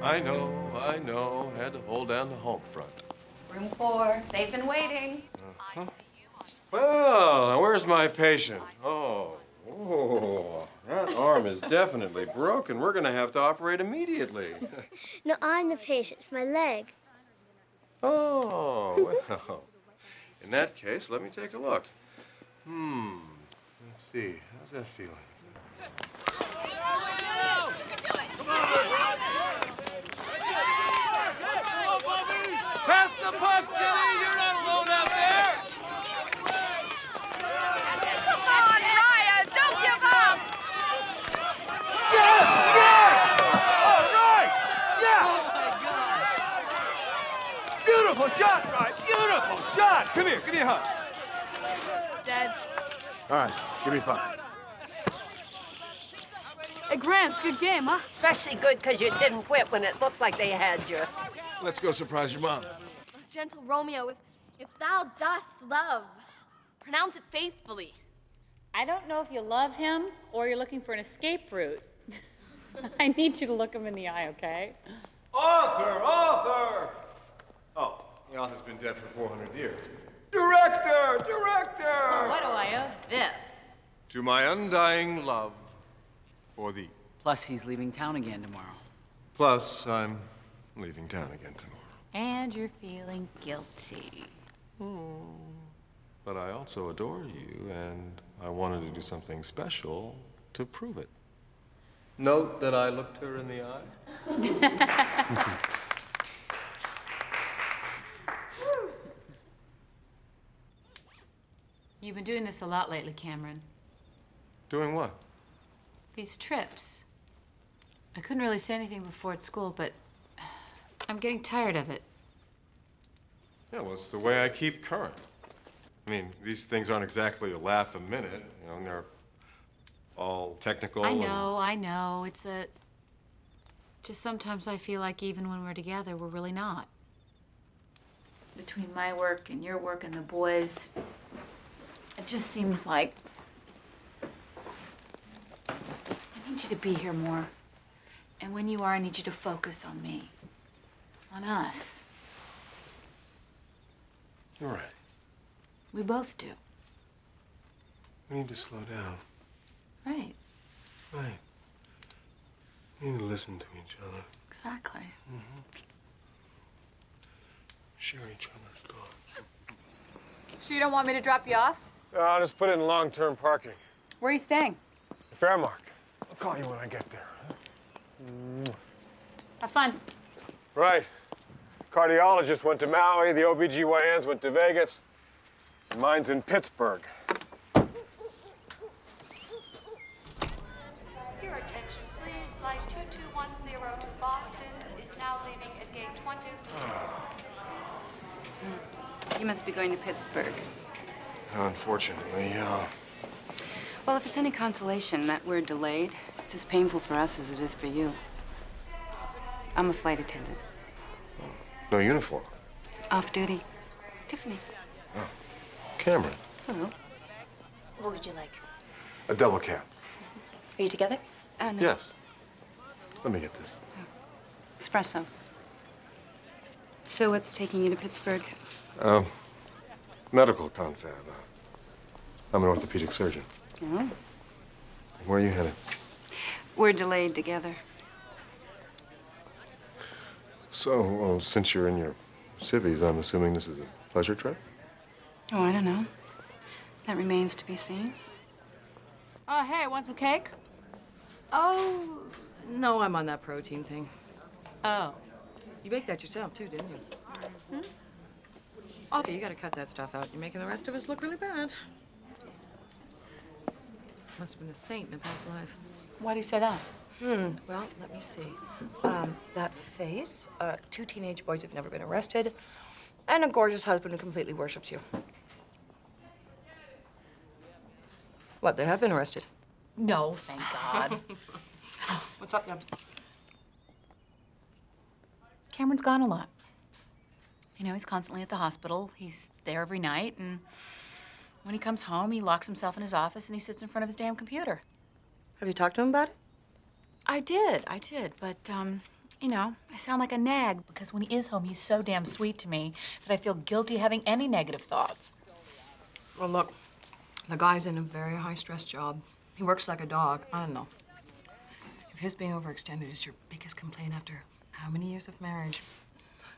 I know. Had to hold down the home front. Room 4. They've been waiting. Uh-huh. Well, now where's my patient? Oh, that arm is definitely broken. We're gonna have to operate immediately. No, I'm the patient. It's my leg. Oh, well. In that case, let me take a look. Let's see. How's that feeling? Pass the puck, Jimmy! You're not alone out there! Come on, Ryan! Don't give up! Yes! Yes! All right! Yeah! Oh, my God! Beautiful shot, Ryan! Beautiful shot! Come here, give me a hug. Dead. All right, give me 5. Hey, Grant, good game, huh? Especially good because you didn't quit when it looked like they had you. Let's go surprise your mom. Gentle Romeo, if thou dost love, pronounce it faithfully. I don't know if you love him or you're looking for an escape route. I need you to look him in the eye, okay? Author! Oh, the author's been dead for 400 years. Director! What do I owe this? To my undying love for thee. Plus, he's leaving town again tomorrow. Plus, I'm leaving town again tomorrow. And you're feeling guilty. But I also adore you, and I wanted to do something special to prove it. Note that I looked her in the eye. You've been doing this a lot lately, Cameron. Doing what? These trips. I couldn't really say anything before at school, but I'm getting tired of it. Yeah, well, it's the way I keep current. I mean, these things aren't exactly a laugh a minute, you know, and they're all technical. I know. It's just sometimes I feel like even when we're together, we're really not. Between my work and your work and the boys, it just seems like I need you to be here more. And when you are, I need you to focus on me, on us. You're right. We both do. We need to slow down. Right. Right. We need to listen to each other. Exactly. Share each other's thoughts. Sure you don't want me to drop you off? I'll just put it in long-term parking. Where are you staying? Fairmark. I'll call you when I get there. Have fun. Right. Cardiologist went to Maui, the OBGYNs went to Vegas. Mine's in Pittsburgh. Your attention, please. Flight 2210 to Boston is now leaving at gate 20. You must be going to Pittsburgh. Unfortunately, yeah. Well, if it's any consolation that we're delayed, it's as painful for us as it is for you. I'm a flight attendant. No uniform. Off duty. Tiffany. Cameron. Hello. What would you like? A double cab. Are you together? No. Yes. Let me get this. Espresso. So what's taking you to Pittsburgh? Medical confab. I'm an orthopedic surgeon. Oh. Where are you headed? We're delayed together. So, well, since you're in your civvies, I'm assuming this is a pleasure trip? Oh, I don't know. That remains to be seen. Oh, hey, want some cake? Oh, no, I'm on that protein thing. Oh. You baked that yourself, too, didn't you? Okay, you gotta cut that stuff out. You're making the rest of us look really bad. Must have been a saint in a past life. Why do you say that? Well, let me see. That face, 2 teenage boys who've never been arrested, and a gorgeous husband who completely worships you. What, they have been arrested? No, thank God. What's up, then? Cameron's gone a lot. You know, he's constantly at the hospital. He's there every night, and when he comes home, he locks himself in his office and he sits in front of his damn computer. Have you talked to him about it? I did, but You know, I sound like a nag because when he is home, he's so damn sweet to me that I feel guilty having any negative thoughts. Well, look, the guy's in a very high-stress job. He works like a dog. I don't know. If his being overextended is your biggest complaint after how many years of marriage?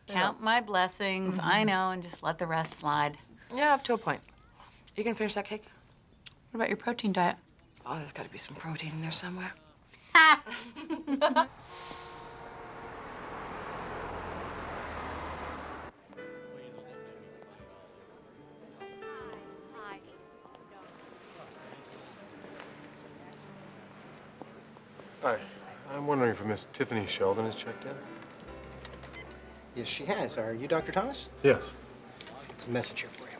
Count my blessings, I know, and just let the rest slide. Yeah, up to a point. You can finish that cake? What about your protein diet? Oh, there's got to be some protein in there somewhere. Hi. I'm wondering if Miss Tiffany Sheldon has checked in. Yes, she has. Are you Dr. Thomas? Yes. It's a message here for you.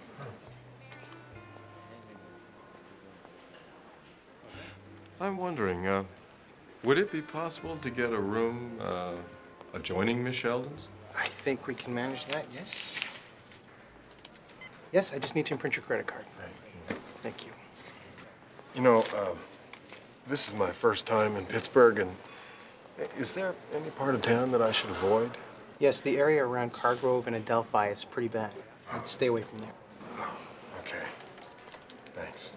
I'm wondering, would it be possible to get a room adjoining Miss Sheldon's? I think we can manage that, yes. Yes, I just need to imprint your credit card. Right. Thank you. You know, this is my first time in Pittsburgh, and is there any part of town that I should avoid? Yes, the area around Cargrove and Adelphi is pretty bad. I'd stay away from there. Oh, okay. Thanks.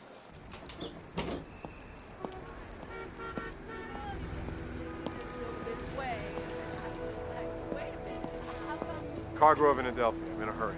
Cargrove and Adelphi. I'm in a hurry.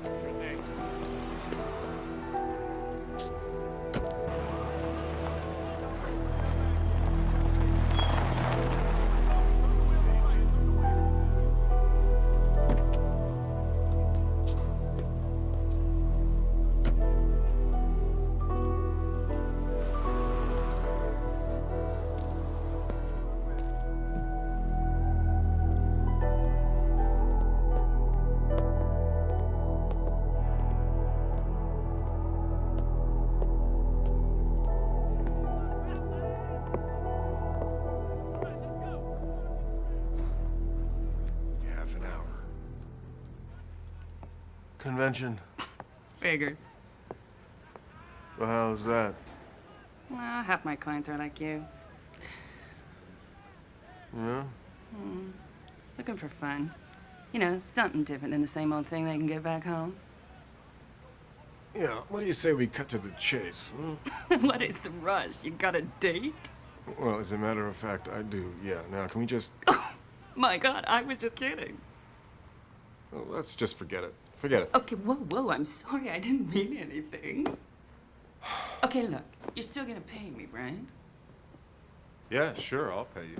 Convention. Figures. Well, how's that? Well, half my clients are like you. Yeah? Looking for fun. You know, something different than the same old thing they can get back home. Yeah, what do you say we cut to the chase? What is the rush? You got a date? Well, as a matter of fact, I do, yeah. Now, can we just... My God, I was just kidding. Well, let's just forget it. Forget it. Okay, whoa, I'm sorry. I didn't mean anything. Okay, look, you're still gonna pay me, right? Yeah, sure, I'll pay you.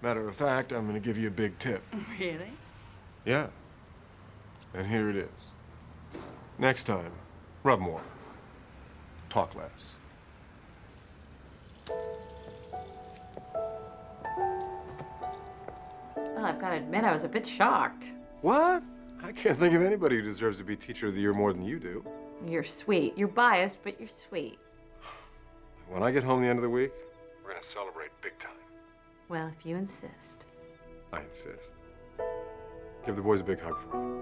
Matter of fact, I'm gonna give you a big tip. Really? Yeah. And here it is. Next time, rub more. Talk less. Well, I've got to admit, I was a bit shocked. What? I can't think of anybody who deserves to be Teacher of the Year more than you do. You're sweet. You're biased, but you're sweet. When I get home the end of the week, we're gonna celebrate big time. Well, if you insist. I insist. Give the boys a big hug for me.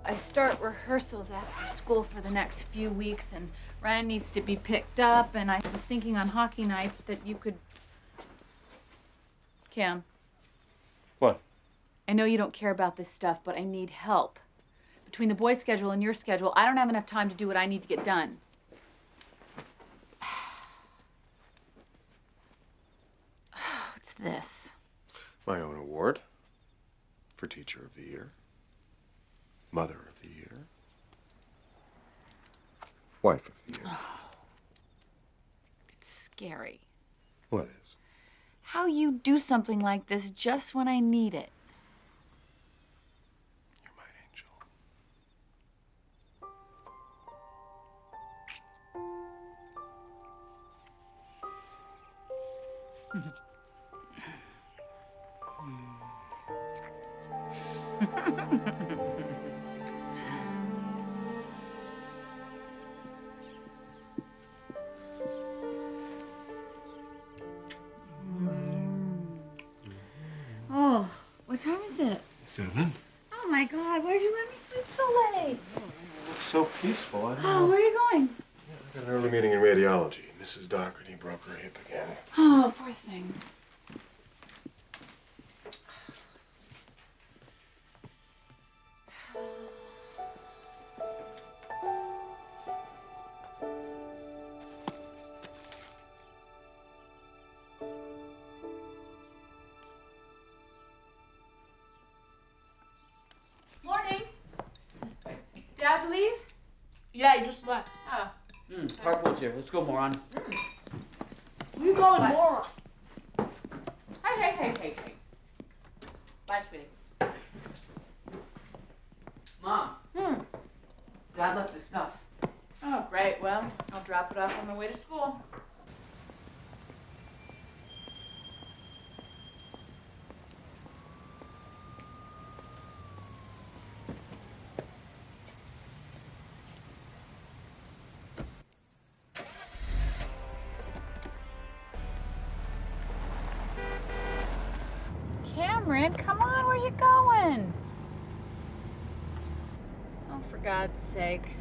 I start rehearsals after school for the next few weeks, and Ryan needs to be picked up, and I was thinking on hockey nights that you could... Cam. What? I know you don't care about this stuff, but I need help. Between the boys' schedule and your schedule, I don't have enough time to do what I need to get done. What's this? My own award for Teacher of the Year. Mother of the Year. Wife of the Year. Oh. It's scary. What is? How you do something like this just when I need it. You're my Oh, what time is it? 7. Oh my God, why did you let me sleep so late? Looks so peaceful. I don't Oh, know. where are you going? I got an early meeting in radiology. Mrs. Doherty broke her hip again. Oh, poor thing. Morning. Dad leave? Yeah, he just left. Oh. Carpool's here. Let's go, moron. You going, moron? Hey. Bye, sweetie. Mom. Dad left his stuff. Oh, great. Well, I'll drop it off on my way to school. Cameron, come on, where you going? Oh, for God's sakes.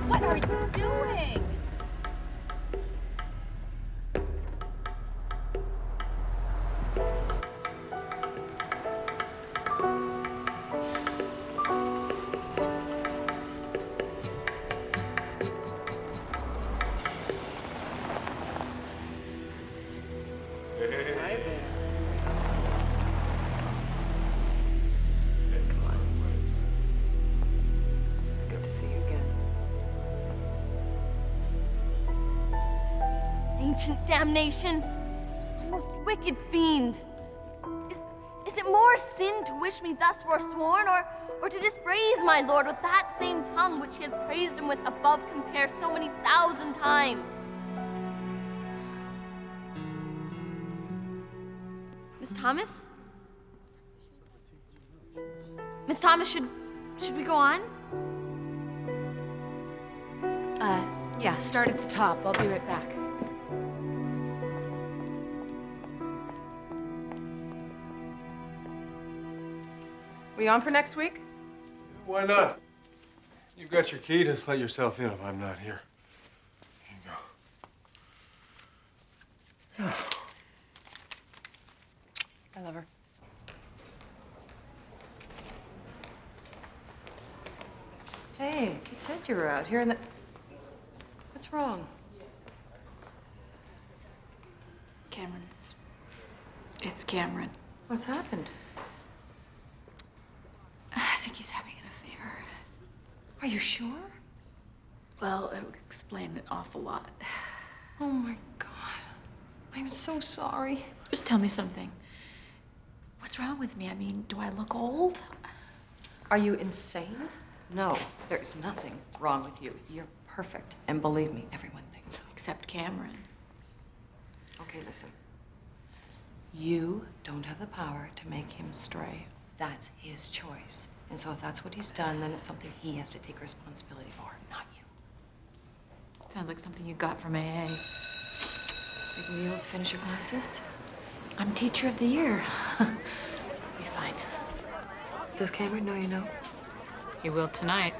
What are you doing? Hi there. It's good to see you again. Ancient damnation, most wicked fiend. Is it more sin to wish me thus forsworn, or to dispraise my Lord with that same tongue which he hath praised him with above compare so many thousand times? Miss Thomas? Miss Thomas, should we go on? Yeah, start at the top. I'll be right back. We on for next week? Why not? You've got your key. Just let yourself in if I'm not here. Here you go. Yeah. I love her. Hey, Kate said you were out here and what's wrong? Cameron, it's Cameron. What's happened? I think he's having an affair. Are you sure? Well, it would explain an awful lot. Oh my God. I'm so sorry. Just tell me something. What's wrong with me? I mean, do I look old? Are you insane? No, there is nothing wrong with you. You're perfect. And believe me, everyone thinks so. Except Cameron. Okay, listen. You don't have the power to make him stray. That's his choice. And so if that's what he's done, then it's something he has to take responsibility for, not you. Sounds like something you got from AA. You gonna be able to finish your classes? I'm teacher of the year. Be fine. Does Cameron know you know? He will tonight.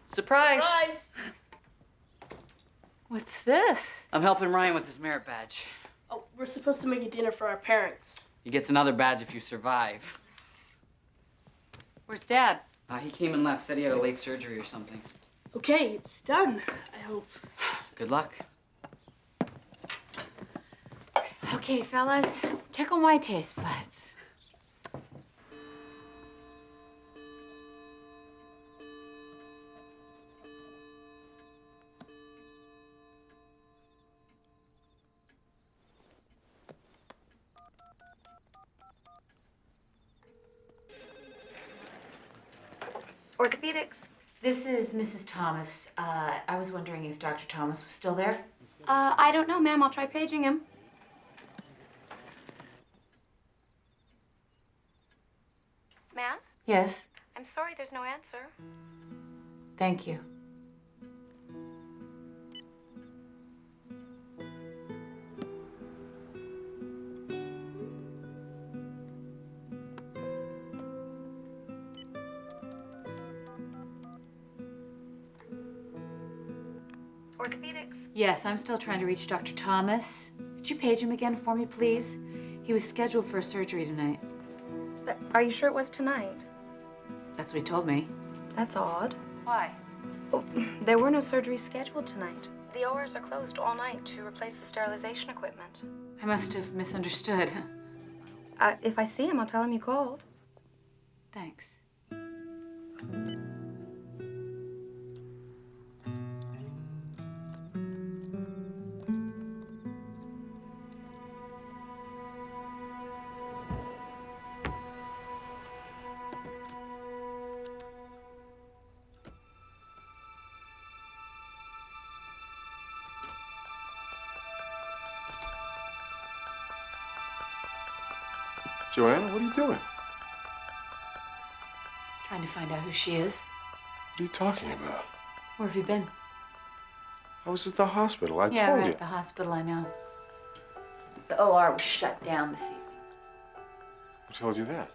Surprise! Surprise! What's this? I'm helping Ryan with his merit badge. Oh, we're supposed to make a dinner for our parents. He gets another badge if you survive. Where's Dad? He came and left. Said he had a late surgery or something. Okay, it's done, I hope. Good luck. Okay, fellas, tickle my taste buds. Orthopedics. This is Mrs. Thomas. I was wondering if Dr. Thomas was still there. I don't know, ma'am. I'll try paging him. Ma'am? Yes, I'm sorry, there's no answer. thank you. Orthopedics. Yes, I'm still trying to reach Dr. Thomas. Could you page him again for me, please? He was scheduled for a surgery tonight. But are you sure it was tonight? That's what he told me. That's odd. Why? Oh, there were no surgeries scheduled tonight. The ORs are closed all night to replace the sterilization equipment. I must have misunderstood. If I see him, I'll tell him you called. Thanks. Joanna, what are you doing? Trying to find out who she is. What are you talking about? Where have you been? I was at the hospital. I Yeah, told right you. at the hospital, I know. The OR was shut down this evening. Who told you that?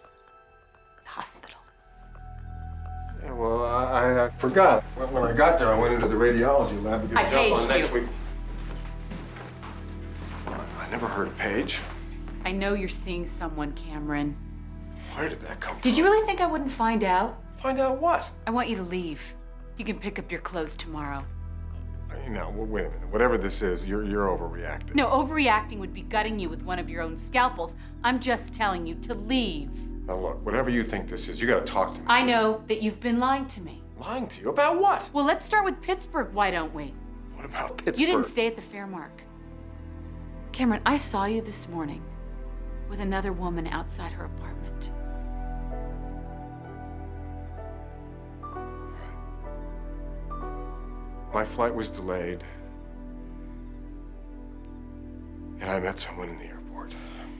The hospital. Yeah, well, I forgot. When I got there, I went into the radiology lab to get I a jump on paged next you. week. I never heard of Paige. I know you're seeing someone, Cameron. Where did that come from? Did you really think I wouldn't find out? Find out what? I want you to leave. You can pick up your clothes tomorrow. Now, wait a minute. Whatever this is, you're overreacting. No, overreacting would be gutting you with one of your own scalpels. I'm just telling you to leave. Now, look, whatever you think this is, you gotta talk to me. I know that you've been lying to me. Lying to you? About what? Well, let's start with Pittsburgh, why don't we? What about Pittsburgh? You didn't stay at the Fairmark. Cameron, I saw you this morning with another woman outside her apartment. My flight was delayed. And I met someone in the airport.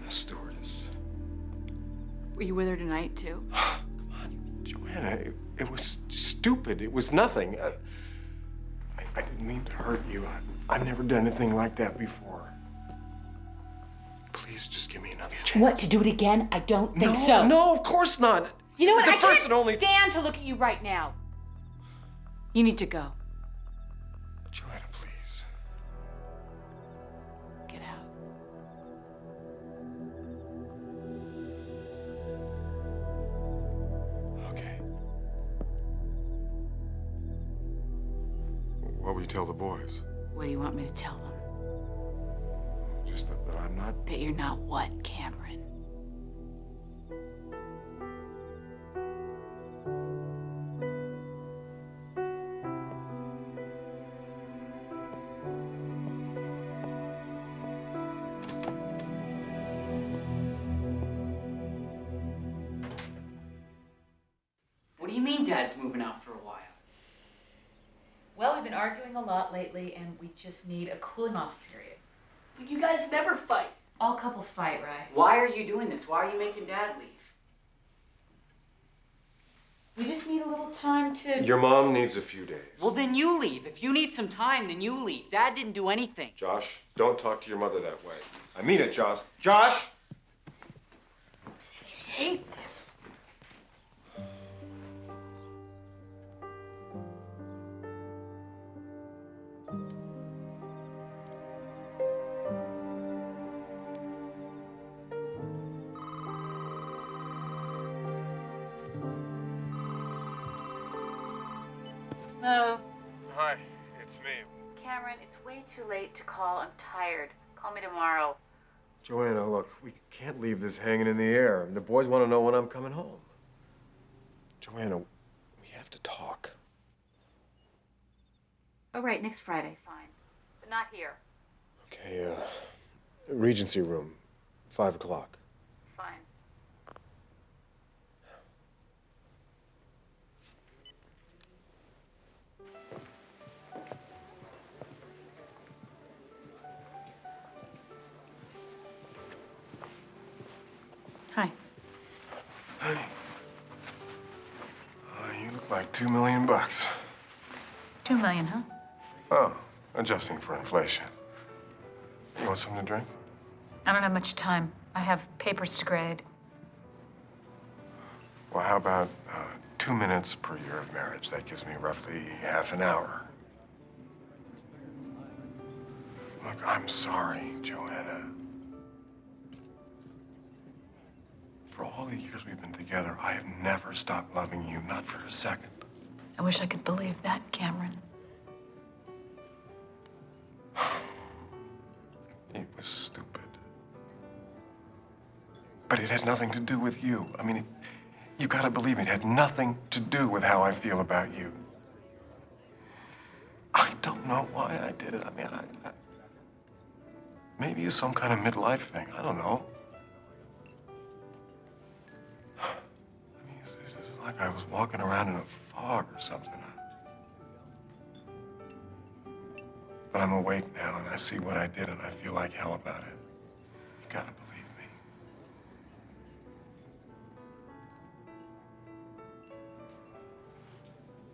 A stewardess. Were you with her tonight, too? Come on, Joanna. It was stupid. It was nothing. I didn't mean to hurt you. I've never done anything like that before. Please just give me another chance. What, to do it again? I don't think so. No, of course not. You know what? The I first can't and only... stand to look at you right now. You need to go. Joanna, please. Get out. Okay. What will you tell the boys? What do you want me to tell them? Just that I'm not... That you're not what, Cameron? What do you mean Dad's moving out for a while? Well, we've been arguing a lot lately, and we just need a cooling off period. But you guys never fight. All couples fight, right? Why are you doing this? Why are you making Dad leave? We just need a little time to... Your mom needs a few days. Well, then you leave. If you need some time, then you leave. Dad didn't do anything. Josh, don't talk to your mother that way. I mean it, Josh. Josh! I hate this. No. Hi, it's me. Cameron, it's way too late to call. I'm tired. Call me tomorrow. Joanna, look, we can't leave this hanging in the air. The boys want to know when I'm coming home. Joanna, we have to talk. Oh, right, next Friday, fine. But not here. Okay, Regency room, 5 o'clock. Fine. It's like $2 million bucks. $2 million, huh? Oh, adjusting for inflation. You want something to drink? I don't have much time. I have papers to grade. Well, how about 2 minutes per year of marriage? That gives me roughly half an hour. Look, I'm sorry, Joanna. For all the years we've been together, I have never stopped loving you, not for a second. I wish I could believe that, Cameron. It was stupid. But it had nothing to do with you. I mean, you gotta believe me, it had nothing to do with how I feel about you. I don't know why I did it. I mean, maybe it's some kind of midlife thing. I don't know. I mean, it's like I was walking around in a fog or something. But I'm awake now, and I see what I did, and I feel like hell about it. You gotta believe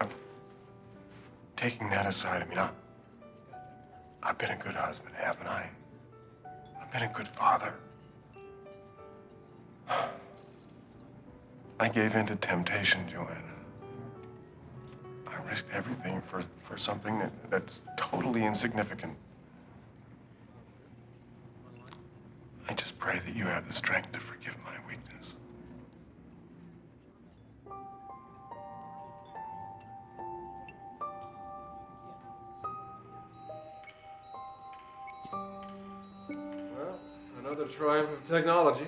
me. Taking that aside, I mean, I've been a good husband, haven't I? I've been a good father. I gave in to temptation, Joanna. I risked everything for something that's totally insignificant. I just pray that you have the strength to forgive my weakness. Well, another triumph of technology.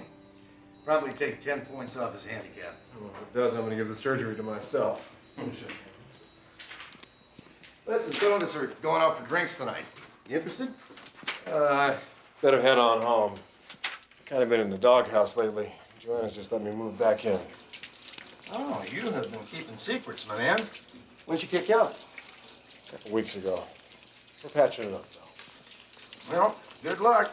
Probably take 10 points off his handicap. Well, if it does, I'm gonna give the surgery to myself. Listen, some of us are going out for drinks tonight. You interested? Better head on home. Kind of been in the doghouse lately. Joanna's just let me move back in. Oh, you have been keeping secrets, my man. When'd she kick you out? A couple weeks ago. We're patching it up, though. Well, good luck.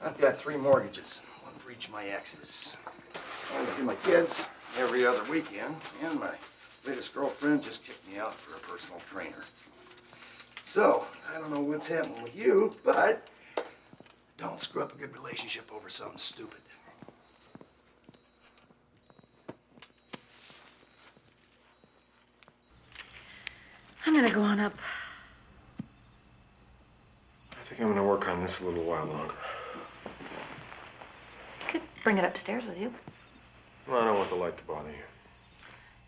I've got 3 mortgages, one for each of my exes. I see my kids every other weekend, and my latest girlfriend just kicked me out for a personal trainer. So, I don't know what's happening with you, but don't screw up a good relationship over something stupid. I'm gonna go on up. I think I'm gonna work on this a little while longer. You could bring it upstairs with you. Well, I don't want the light to bother you.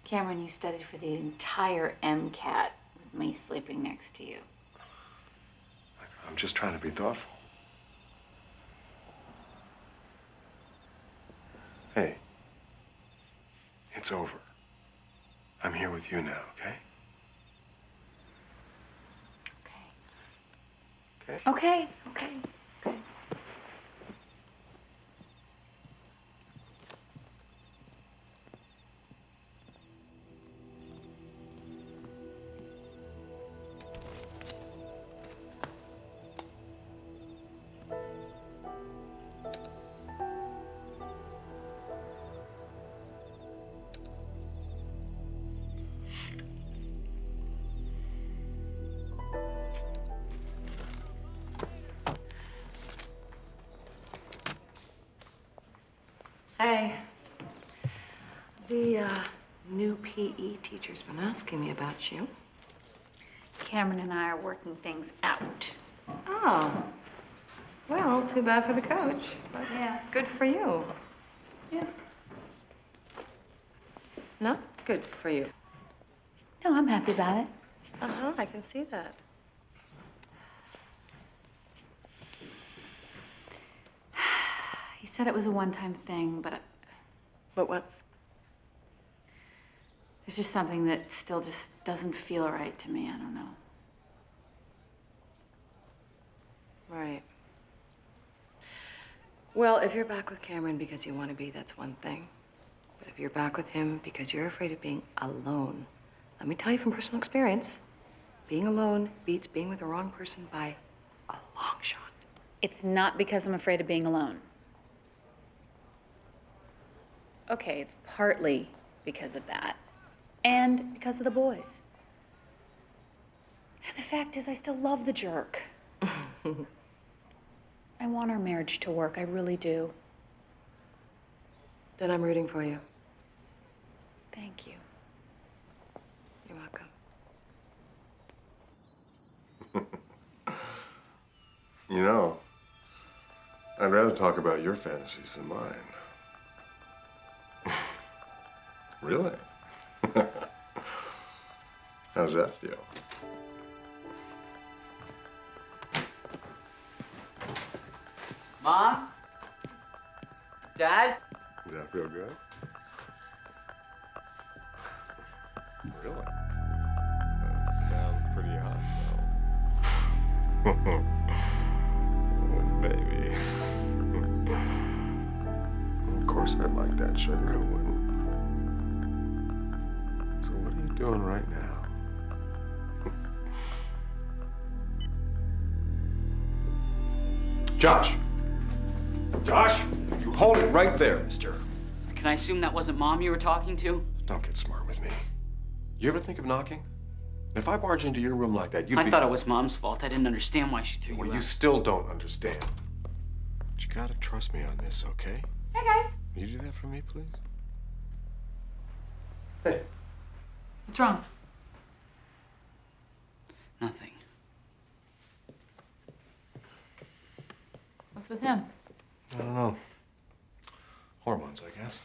Cameron, you studied for the entire MCAT with me sleeping next to you. I'm just trying to be thoughtful. Hey, it's over. I'm here with you now, okay? Okay. Hey. The new PE teacher's been asking me about you. Cameron and I are working things out. Oh. Well, too bad for the coach. But Yeah. good for you. Yeah. Not good for you. No, I'm happy about it. Uh-huh, I can see that. He said it was a one-time thing, but But what? there's just something that still just doesn't feel right to me. I don't know. Right. Well, if you're back with Cameron because you want to be, that's one thing. But if you're back with him because you're afraid of being alone, let me tell you from personal experience, being alone beats being with the wrong person by a long shot. It's not because I'm afraid of being alone. Okay, it's partly because of that. and because of the boys. The fact is, I still love the jerk. I want our marriage to work, I really do. Then I'm rooting for you. Thank you. You're welcome. You know, I'd rather talk about your fantasies than mine. Really? How does that feel? Mom? Dad? Does that feel good? Really? That sounds pretty hot, though. Oh, baby. Of course I'd like that, sugar. Who wouldn't? So what are you doing right now? Josh! Josh! You hold it right there, mister. Can I assume that wasn't Mom you were talking to? Don't get smart with me. You ever think of knocking? If I barge into your room like that, you'd I thought it was Mom's fault. I didn't understand why she threw you Well, out. you still don't understand. But you gotta trust me on this, okay? Hey, guys. Will you do that for me, please? Hey. What's wrong? Nothing. What's with him? I don't know. Hormones, I guess.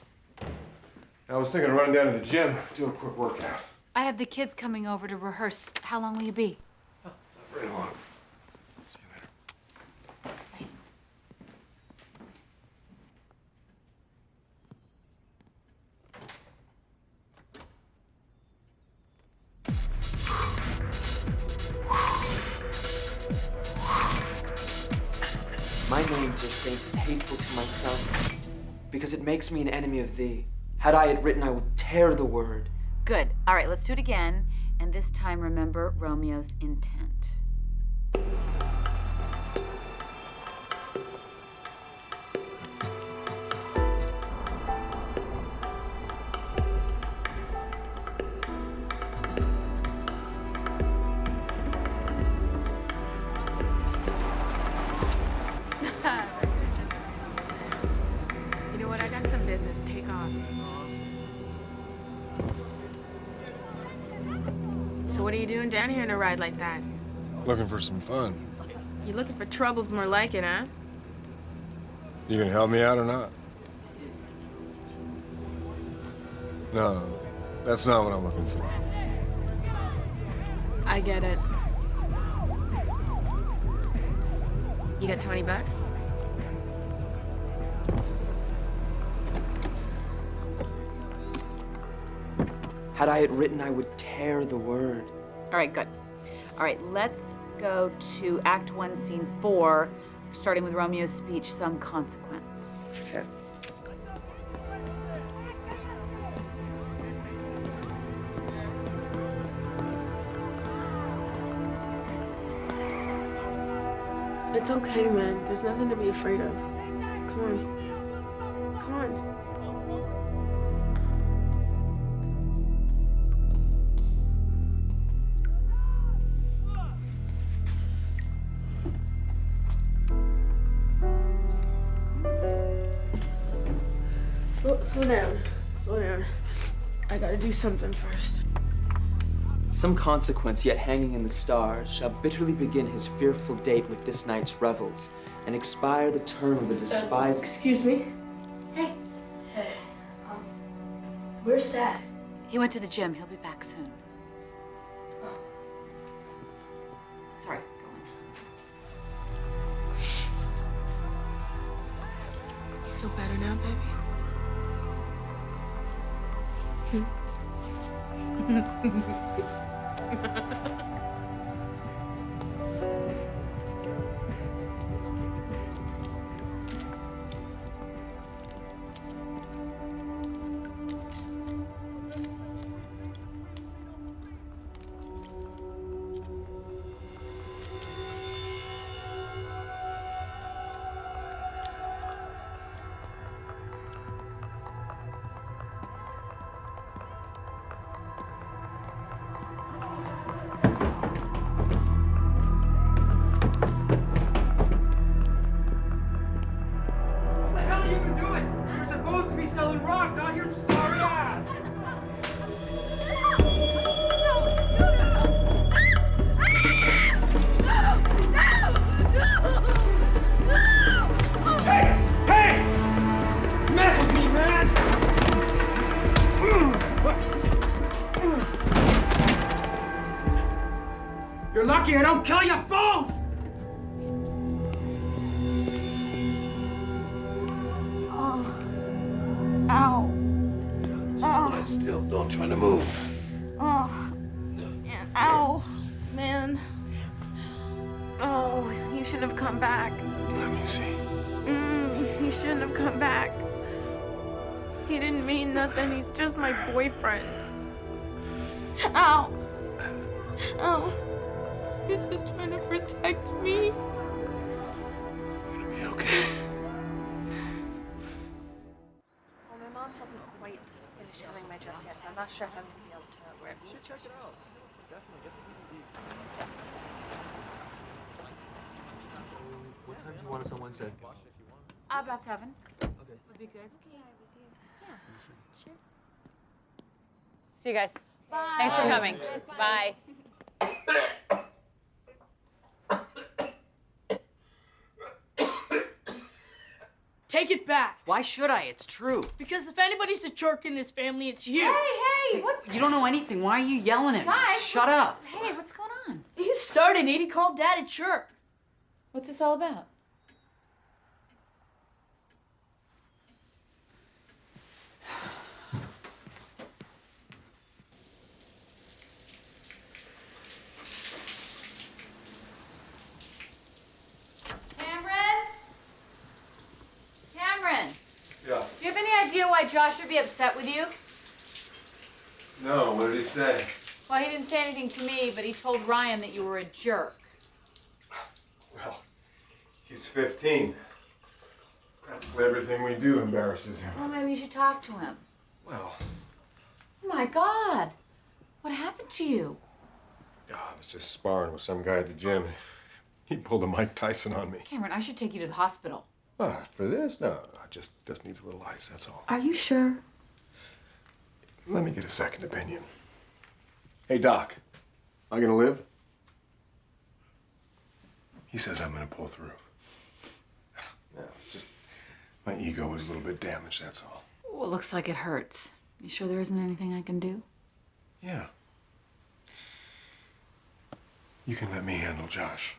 I was thinking of running down to the gym, do a quick workout. I have the kids coming over to rehearse. How long will you be? Not very long. See you later. My name, dear saint, is hateful to myself, because it makes me an enemy of thee. Had I it written, I would tear the word. Good. All right, let's do it again. And this time, remember Romeo's intent. You know what? I got some business. Take off. So what are you doing down here in a ride like that? Looking for some fun. You looking for troubles more like it, huh? You gonna help me out or not? No, that's not what I'm looking for. I get it. You got $20? Had I it written, I would tear the word. All right, good. All right, let's go to Act 1, Scene 4, starting with Romeo's speech, Some Consequence. Okay. It's okay, man. There's nothing to be afraid of. Come on. Come on. Slow down. Slow down. I gotta do something first. Some consequence yet hanging in the stars shall bitterly begin his fearful date with this night's revels, and expire the term of a despised. Excuse me? Hey. Hey. Where's Dad? He went to the gym. He'll be back soon. Sorry, go on. You feel better now, baby? You're lucky I don't kill you both! Ow. Lie still. Don't try to move. Oh. Ow. Man. Oh, you shouldn't have come back. Let me see. He shouldn't have come back. He didn't mean nothing. He's just my boyfriend. Ow. Oh. He's just trying to protect me. You're gonna be okay. Well, my mom hasn't quite finished having my dress yet, so I'm not sure if I'm going to be able to wear it. You should check it out. Definitely get the DVD. What time do you want us on Wednesday? About 7. Okay. Would be good. Okay, with you. Yeah. Sure. See you guys. Bye. Thanks for coming. Bye. Take it back. Why should I? It's true. Because if anybody's a jerk in this family, it's you. Hey, what's... You don't know anything. Why are you yelling at me? Guys, Shut up. Hey, what's going on? You started it. He called Dad a jerk. What's this all about? Cameron! Yeah. Do you have any idea why Josh would be upset with you? No, what did he say? Well, he didn't say anything to me, but he told Ryan that you were a jerk. Well, he's 15. Practically everything we do embarrasses him. Well, maybe you should talk to him. Well, Oh my God! What happened to you? I was just sparring with some guy at the gym. He pulled a Mike Tyson on me. Cameron, I should take you to the hospital. What, for this? No, just needs a little ice, that's all. Are you sure? Let me get a second opinion. Hey, Doc, am I gonna live? He says I'm gonna pull through. Yeah, it's just my ego is a little bit damaged, that's all. Well, it looks like it hurts. You sure there isn't anything I can do? Yeah. You can let me handle Josh.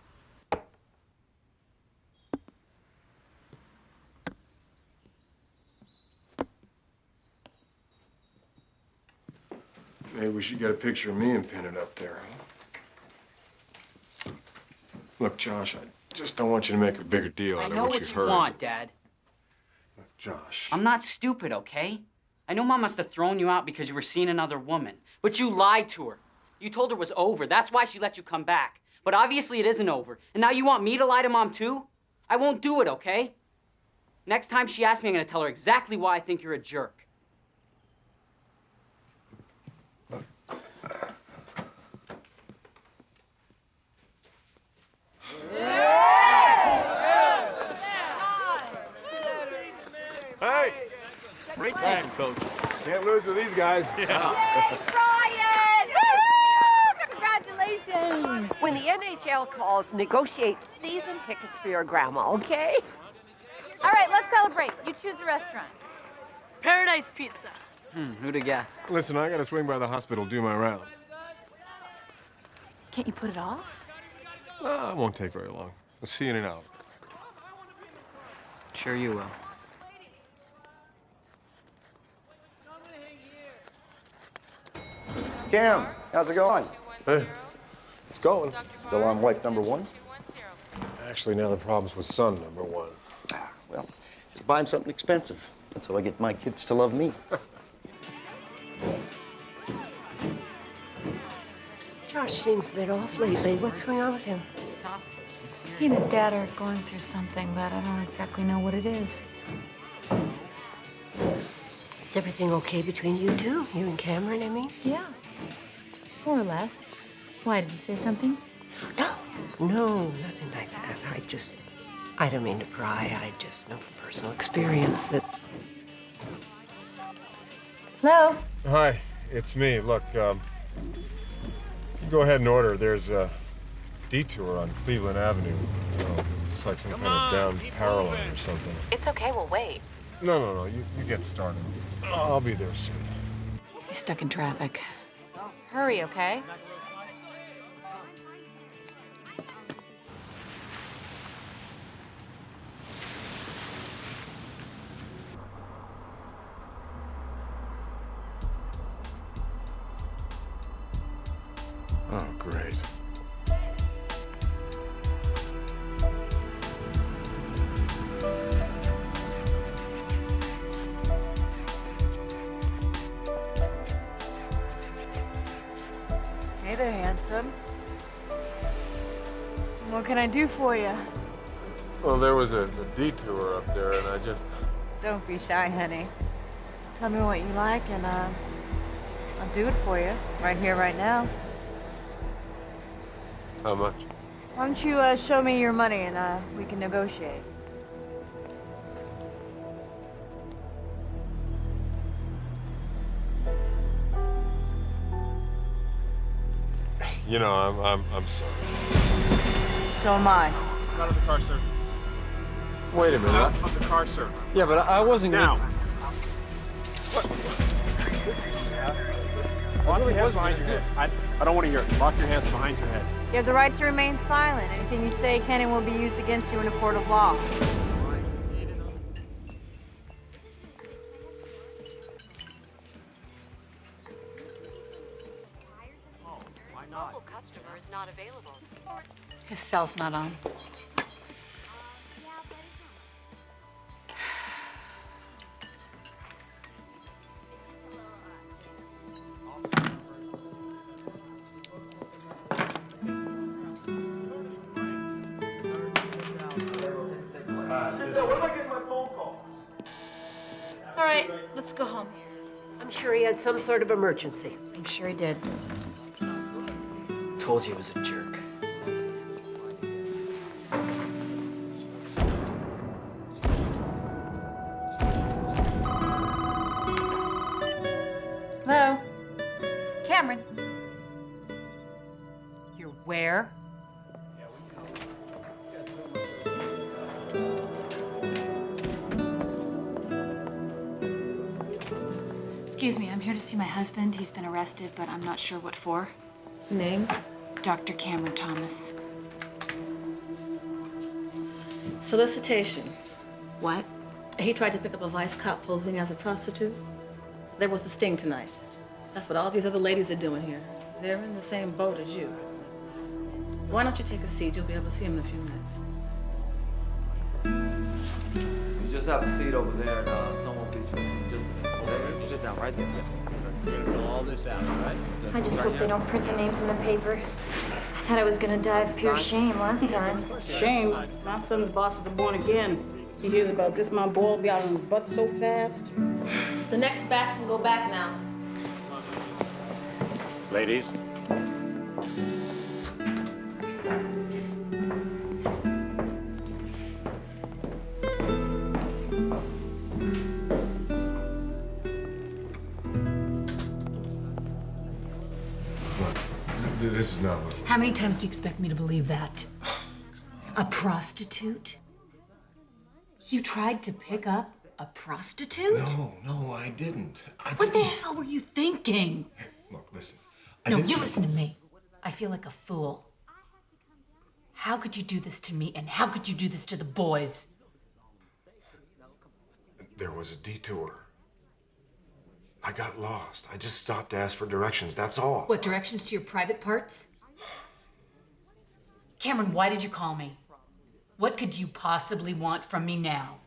Maybe we should get a picture of me and pin it up there, huh? Look, Josh, I just don't want you to make a bigger deal out of what you heard. I know what you want, Dad. Look, Josh. I'm not stupid, okay? I know Mom must have thrown you out because you were seeing another woman. But you lied to her. You told her it was over. That's why she let you come back. But obviously it isn't over. And now you want me to lie to Mom, too? I won't do it, okay? Next time she asks me, I'm gonna tell her exactly why I think you're a jerk. Hey! Great season, Coach. Can't lose with these guys. Yeah. Brian! Woo! Congratulations! When the NHL calls, negotiate season tickets for your grandma, okay? All right, let's celebrate. You choose a restaurant. Paradise Pizza. Who'd have guessed? Listen, I gotta swing by the hospital, do my rounds. Can't you put it off? It won't take very long. I'll see you in an hour. Sure you will. Cam, how's it going? Hey, it's going. Still on wife number one? Actually, now the problem's with son number one. Well, just buy him something expensive. That's how I get my kids to love me. Josh seems a bit off lately. What's going on with him? Stop it. He and his dad are going through something, but I don't exactly know what it is. Is everything okay between you two? You and Cameron, I mean? Yeah, more or less. Why, did you say something? No, nothing like that. I don't mean to pry. I just know from personal experience that... Hello? Hi, it's me. Look, you go ahead and order. There's a detour on Cleveland Avenue. Oh, it's like some kind of down power line or something. It's okay, we'll wait. No, you get started. I'll be there soon. He's stuck in traffic. Hurry, okay? Oh, great. Hey there, handsome. What can I do for you? Well, there was a detour up there, and I just... Don't be shy, honey. Tell me what you like, and I'll do it for you. Right here, right now. How much? Why don't you show me your money, and we can negotiate. You know, I'm sorry. So am I. Out of the car, sir. Wait a minute. Out of the car, sir. Yeah, but I wasn't Now. gonna... Lock your hands behind your head. I don't want to hear it. Lock your hands behind your head. You have the right to remain silent. Anything you say can and will be used against you in a court of law. Customer is not available. His cell's not on. What if I get my phone call? All right, let's go home. I'm sure he had some sort of emergency. I'm sure he did. Told you he was a jerk. Hello? Cameron? You're where? Excuse me, I'm here to see my husband. He's been arrested, but I'm not sure what for. Name? Dr. Cameron Thomas. Solicitation. What? He tried to pick up a vice cop posing as a prostitute. There was a sting tonight. That's what all these other ladies are doing here. They're in the same boat as you. Why don't you take a seat? You'll be able to see him in a few minutes. You just have a seat over there and someone will beat you. Just sit down right there. You're gonna fill all this out, right? I just hope they don't print the names in the paper. I thought I was gonna die of pure shame last time. Shame. My son's boss is born again. He hears about this, my boy will be out on his butt so fast. The next batch can go back now. Ladies. This is not what... How many times do you expect me to believe that? A prostitute? You tried to pick up a prostitute? No, I didn't. What the hell were you thinking? Hey, look, listen. No, you listen to me. I feel like a fool. How could you do this to me, and how could you do this to the boys? There was a detour. I got lost. I just stopped to ask for directions, that's all. What, directions to your private parts? Cameron, why did you call me? What could you possibly want from me now?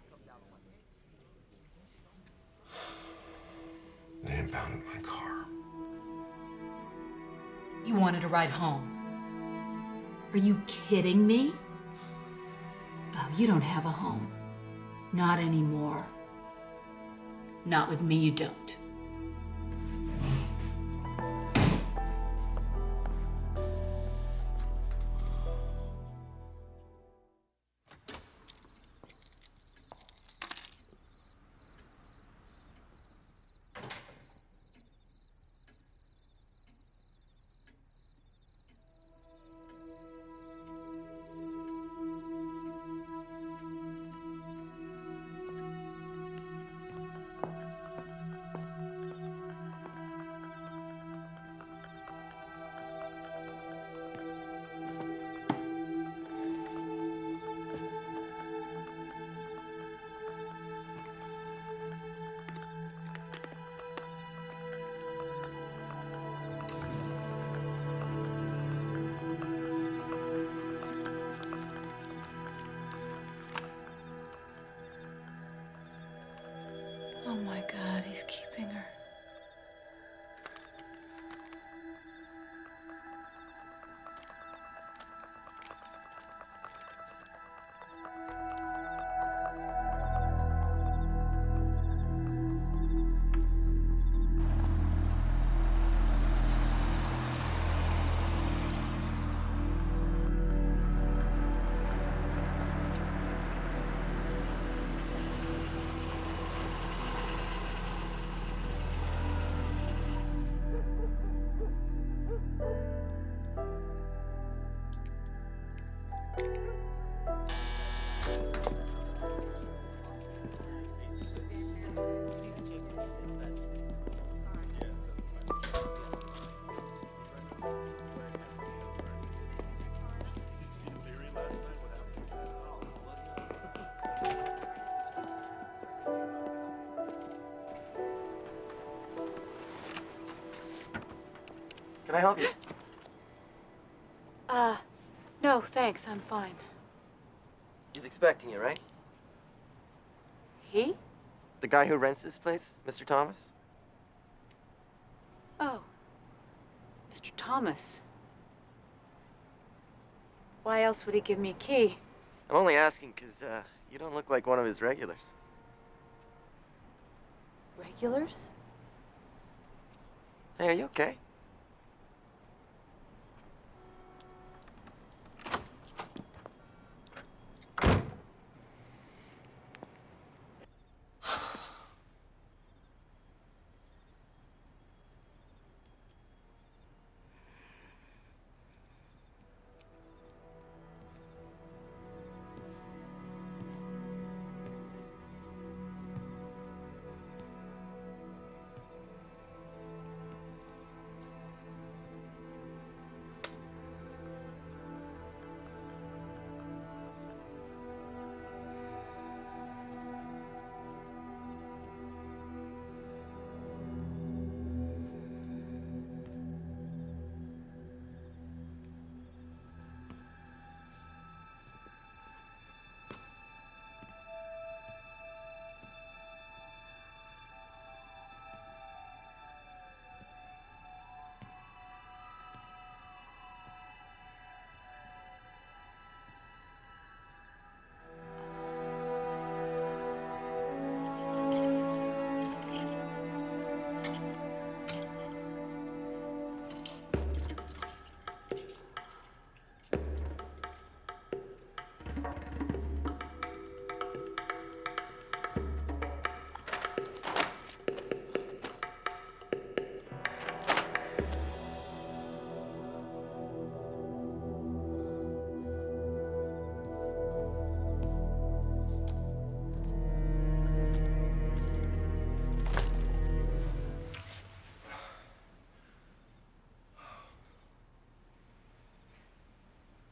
They impounded my car. You wanted a ride home. Are you kidding me? Oh, you don't have a home. Not anymore. Not with me, you don't. Can I help you? No, thanks. I'm fine. He's expecting you, right? He? The guy who rents this place, Mr. Thomas? Oh. Mr. Thomas. Why else would he give me a key? I'm only asking because you don't look like one of his regulars. Regulars? Hey, are you okay?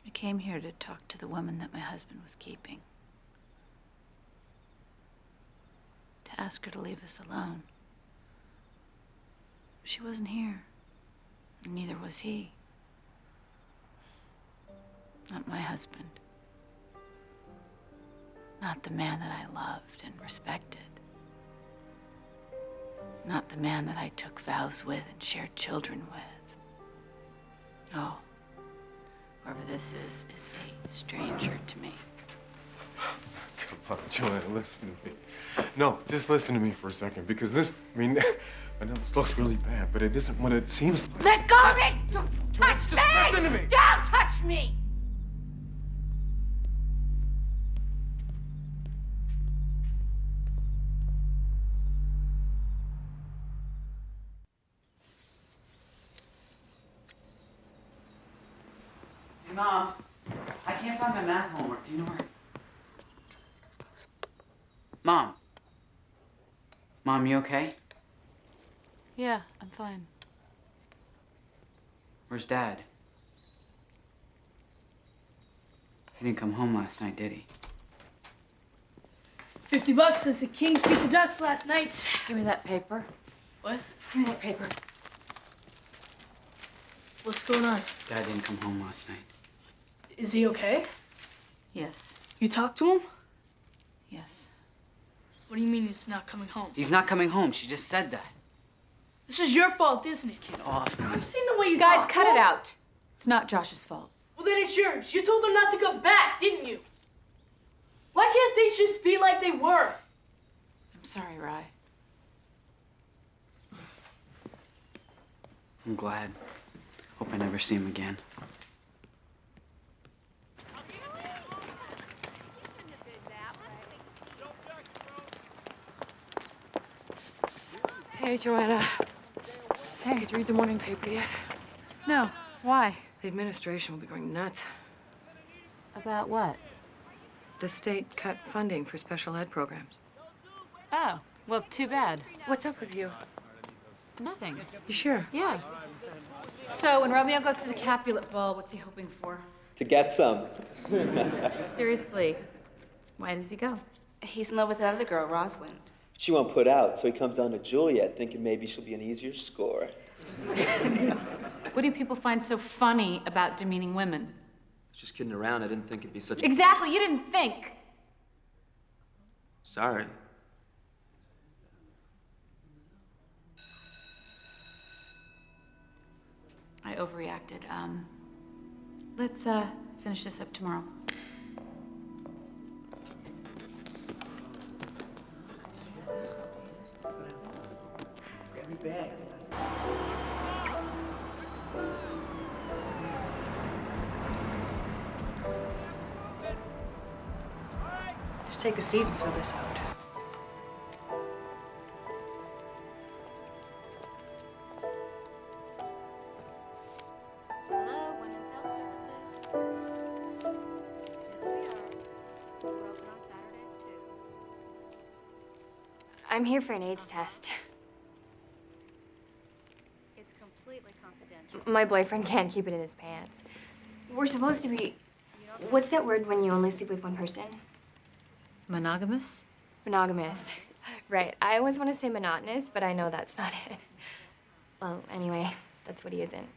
I came here to talk to the woman that my husband was keeping. To ask her to leave us alone. She wasn't here. And neither was he. Not my husband. Not the man that I loved and respected. Not the man that I took vows with and shared children with. Oh, whoever this is a stranger to me. Come on, Joanna, listen to me. No, just listen to me for a second, because this, I mean, I know this looks really bad, but it isn't what it seems like. Let go of me! Don't touch me! Just listen to me! Don't touch me! Hey, Mom. I can't find my math homework. Do you know where? Mom. Mom, you okay? Yeah, I'm fine. Where's Dad? He didn't come home last night, did he? $50 since the Kings beat the Ducks last night. Give me that paper. What? Give me that paper. What's going on? Dad didn't come home last night. Is he okay? Yes. You talked to him? Yes. What do you mean he's not coming home? He's not coming home. She just said that. This is your fault, isn't it? Get off me. I've seen the way you Guys, talk. cut it out. It's not Josh's fault. Well, then it's yours. You told them not to come back, didn't you? Why can't they just be like they were? I'm sorry, Rye. I'm glad. Hope I never see him again. Hey, Joanna. Hey, did you read the morning paper yet? No. Why? The administration will be going nuts. About what? The state cut funding for special ed programs. Oh, well, too bad. What's up with you? Nothing. You sure? Yeah. So, when Romeo goes to the Capulet Ball, what's he hoping for? To get some. Seriously, why does he go? He's in love with another girl, Rosalind. She won't put out, so he comes on to Juliet, thinking maybe she'll be an easier score. What do people find so funny about demeaning women? Just kidding around. I didn't think it'd be such a... Exactly, you didn't think. Sorry. I overreacted. Let's finish this up tomorrow. Grab your bag. Just take a seat and fill this out. Hello, Women's Health Services. This is we are. We're open on Saturdays too. I'm here for an AIDS test. It's completely confidential. My boyfriend can't keep it in his pants. We're supposed to be... What's that word when you only sleep with one person? Monogamous? Monogamous. Right. I always want to say monotonous, but I know that's not it. Well, anyway, that's what he isn't.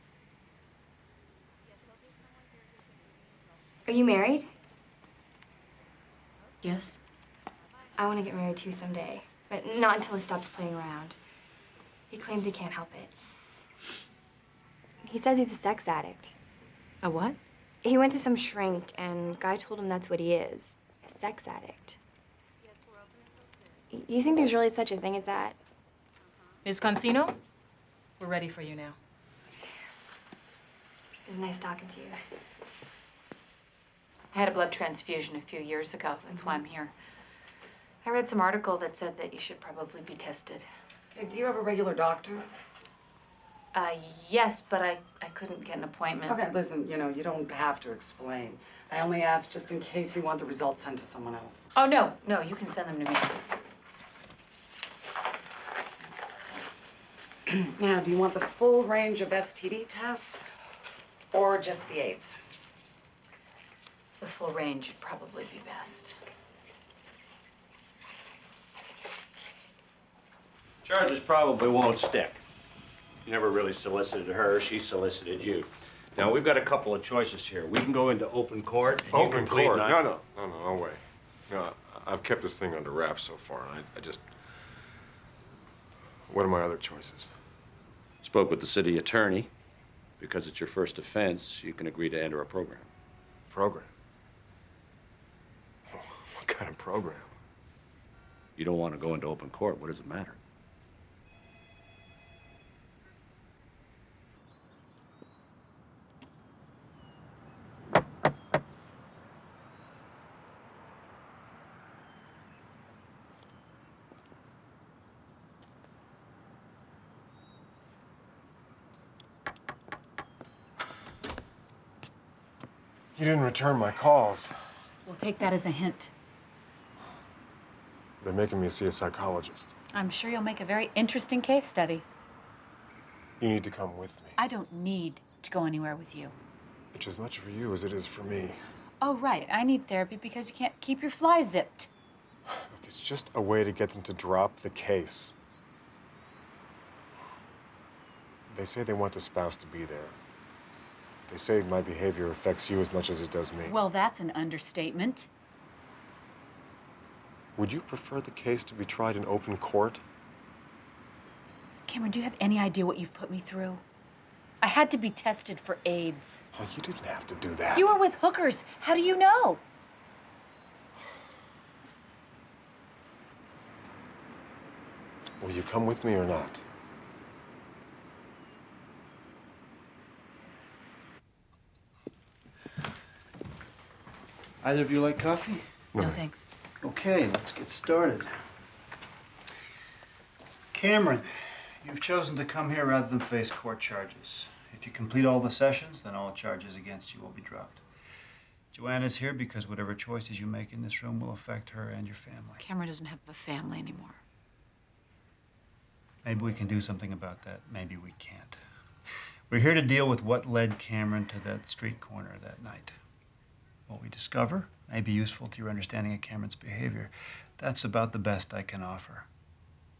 Are you married? Yes. I want to get married too someday, but not until he stops playing around. He claims he can't help it. He says he's a sex addict. A what? He went to some shrink, and guy told him that's what he is, a sex addict. You think there's really such a thing as that? Ms. Consino, we're ready for you now. It was nice talking to you. I had a blood transfusion a few years ago. That's why I'm here. I read some article that said that you should probably be tested. Okay, do you have a regular doctor? Yes, but I couldn't get an appointment. Okay, listen, you know, you don't have to explain. I only asked just in case you want the results sent to someone else. Oh, no, you can send them to me. Now, do you want the full range of STD tests or just the AIDS? The full range would probably be best. Charges probably won't stick. You never really solicited her, she solicited you. Now, we've got a couple of choices here. We can go into open court. And Open you can plead court? not- No way. No, I've kept this thing under wraps so far, and I just... What are my other choices? Spoke with the city attorney. Because it's your first offense, you can agree to enter a program. Program? What kind of program? You don't want to go into open court. What does it matter? You didn't return my calls. We'll take that as a hint. They're making me see a psychologist. I'm sure you'll make a very interesting case study. You need to come with me. I don't need to go anywhere with you. It's as much for you as it is for me. Oh, right. I need therapy because you can't keep your fly zipped. Look, it's just a way to get them to drop the case. They say they want the spouse to be there. They say my behavior affects you as much as it does me. Well, that's an understatement. Would you prefer the case to be tried in open court? Cameron, do you have any idea what you've put me through? I had to be tested for AIDS. Oh, you didn't have to do that. You were with hookers. How do you know? Will you come with me or not? Either of you like coffee? No, thanks. Okay, let's get started. Cameron, you've chosen to come here rather than face court charges. If you complete all the sessions, then all charges against you will be dropped. Joanna's here because whatever choices you make in this room will affect her and your family. Cameron doesn't have a family anymore. Maybe we can do something about that. Maybe we can't. We're here to deal with what led Cameron to that street corner that night. What we discover may be useful to your understanding of Cameron's behavior. That's about the best I can offer.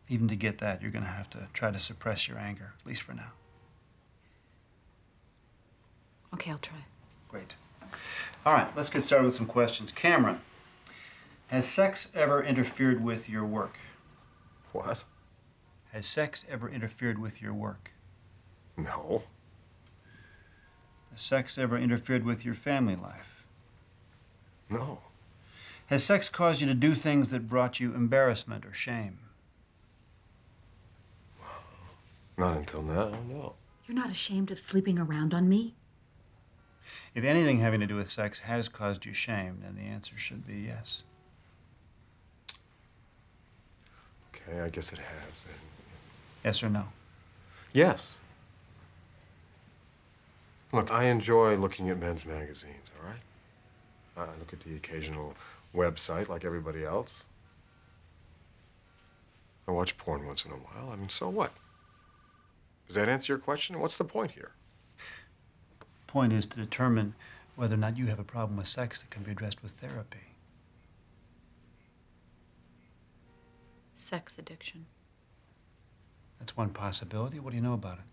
Even to get that, you're going to have to try to suppress your anger, at least for now. Okay, I'll try. Great. All right, let's get started with some questions. Cameron, has sex ever interfered with your work? What? Has sex ever interfered with your work? No. Has sex ever interfered with your family life? No. Has sex caused you to do things that brought you embarrassment or shame? Not until now, no. You're not ashamed of sleeping around on me? If anything having to do with sex has caused you shame, then the answer should be yes. Okay, I guess it has then. Yes or no? Yes. Look, I enjoy looking at men's magazines, all right? I look at the occasional website like everybody else. I watch porn once in a while. I mean, so what? Does that answer your question? What's the point here? Point is to determine whether or not you have a problem with sex that can be addressed with therapy. Sex addiction. That's one possibility. What do you know about it?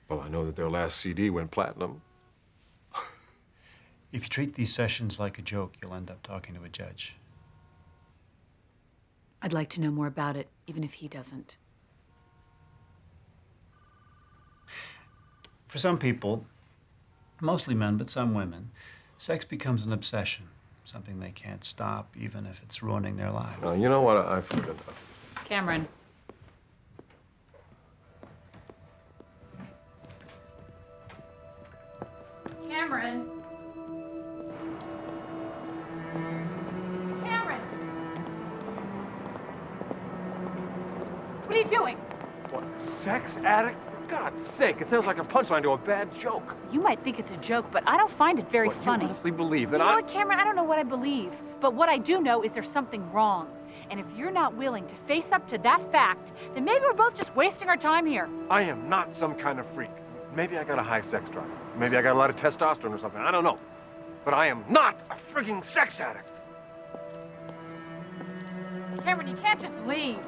Well, I know that their last CD went platinum. If you treat these sessions like a joke, you'll end up talking to a judge. I'd like to know more about it, even if he doesn't. For some people, mostly men, but some women, sex becomes an obsession, something they can't stop, even if it's ruining their lives. You know what? I've heard enough of this. Cameron. Cameron. Cameron. What are you doing? What, sex addict? For God's sake, it sounds like a punchline to a bad joke. You might think it's a joke, but I don't find it very funny. You honestly believe that You know what, Cameron? I don't know what I believe, but what I do know is there's something wrong. And if you're not willing to face up to that fact, then maybe we're both just wasting our time here. I am not some kind of freak. Maybe I got a high sex drive. Maybe I got a lot of testosterone or something. I don't know. But I am not a frigging sex addict. Cameron, you can't just leave.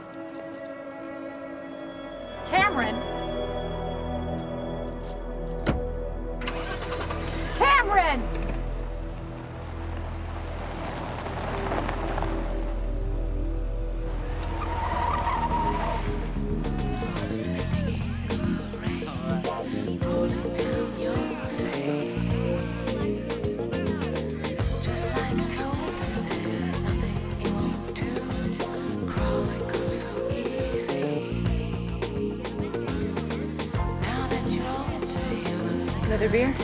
Cameron! Cameron! Another beer?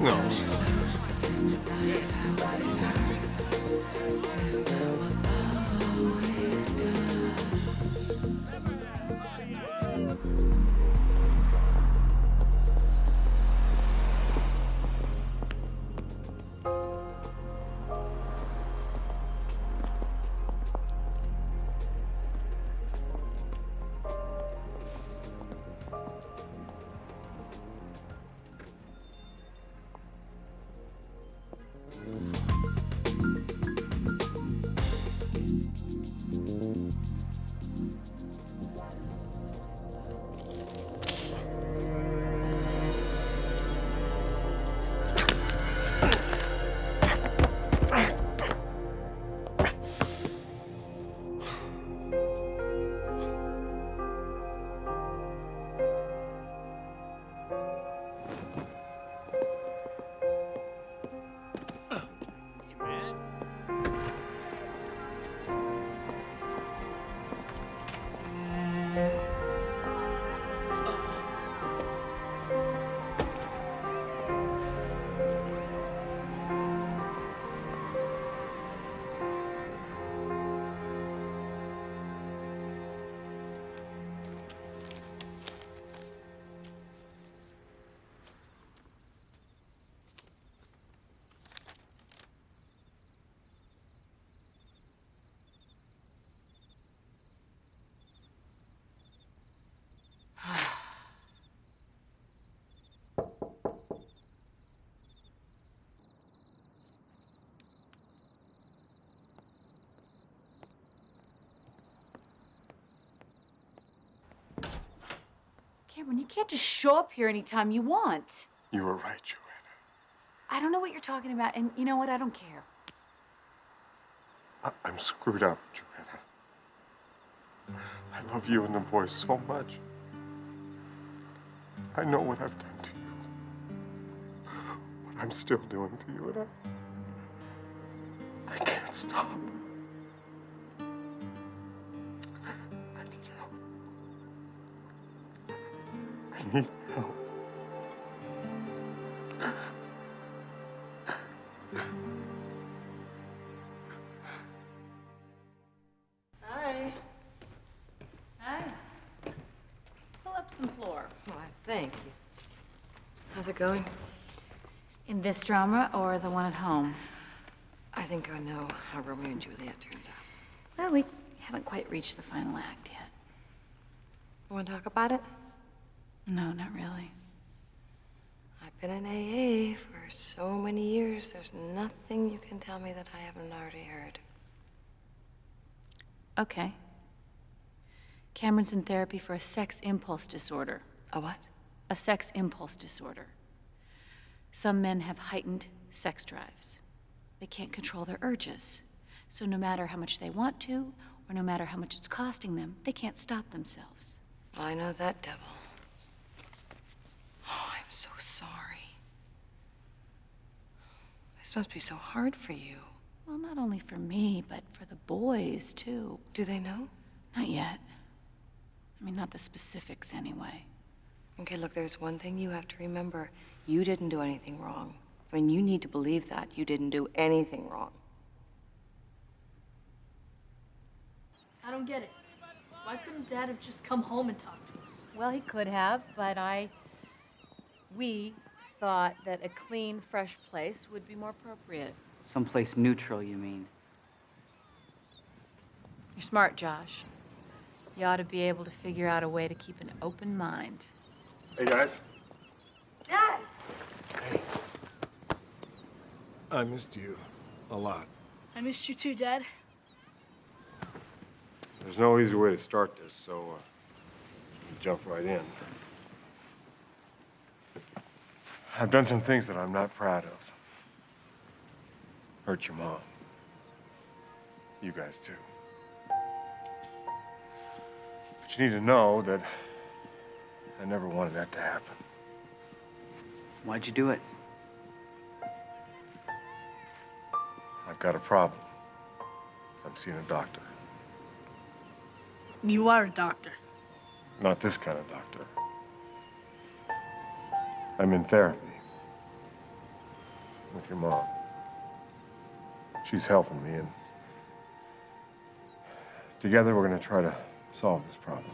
No. Cameron, you can't just show up here anytime you want. You were right, Joanna. I don't know what you're talking about, and you know what? I don't care. I'm screwed up, Joanna. I love you and the boys so much. I know what I've done to you. What I'm still doing to you, and I can't stop. I need help. I need help. Hi. Hi. Pull up some floor. Why, thank you. How's it going? In this drama or the one at home? I think I know how Romeo and Juliet turns out. Well, we haven't quite reached the final act yet. You want to talk about it? No, not really. I've been in AA for so many years. There's nothing you can tell me that I haven't already heard. Okay. Cameron's in therapy for a sex impulse disorder. A what? A sex impulse disorder. Some men have heightened sex drives. They can't control their urges. So no matter how much they want to, or no matter how much it's costing them, they can't stop themselves. Well, I know that devil. Oh, I'm so sorry. This must be so hard for you. Well, not only for me, but for the boys, too. Do they know? Not yet. I mean, not the specifics, anyway. Okay, look, there's one thing you have to remember. You didn't do anything wrong. I mean, you need to believe that. You didn't do anything wrong. I don't get it. Why couldn't Dad have just come home and talked to us? Well, he could have, but we thought that a clean, fresh place would be more appropriate. Someplace neutral, you mean? You're smart, Josh. You ought to be able to figure out a way to keep an open mind. Hey, guys. Dad! I missed you a lot. I missed you too, Dad. There's no easy way to start this, so jump right in. I've done some things that I'm not proud of. Hurt your mom. You guys too. But you need to know that I never wanted that to happen. Why'd you do it? I've got a problem. I'm seeing a doctor. You are a doctor. Not this kind of doctor. I'm in therapy with your mom. She's helping me, and together we're going to try to solve this problem,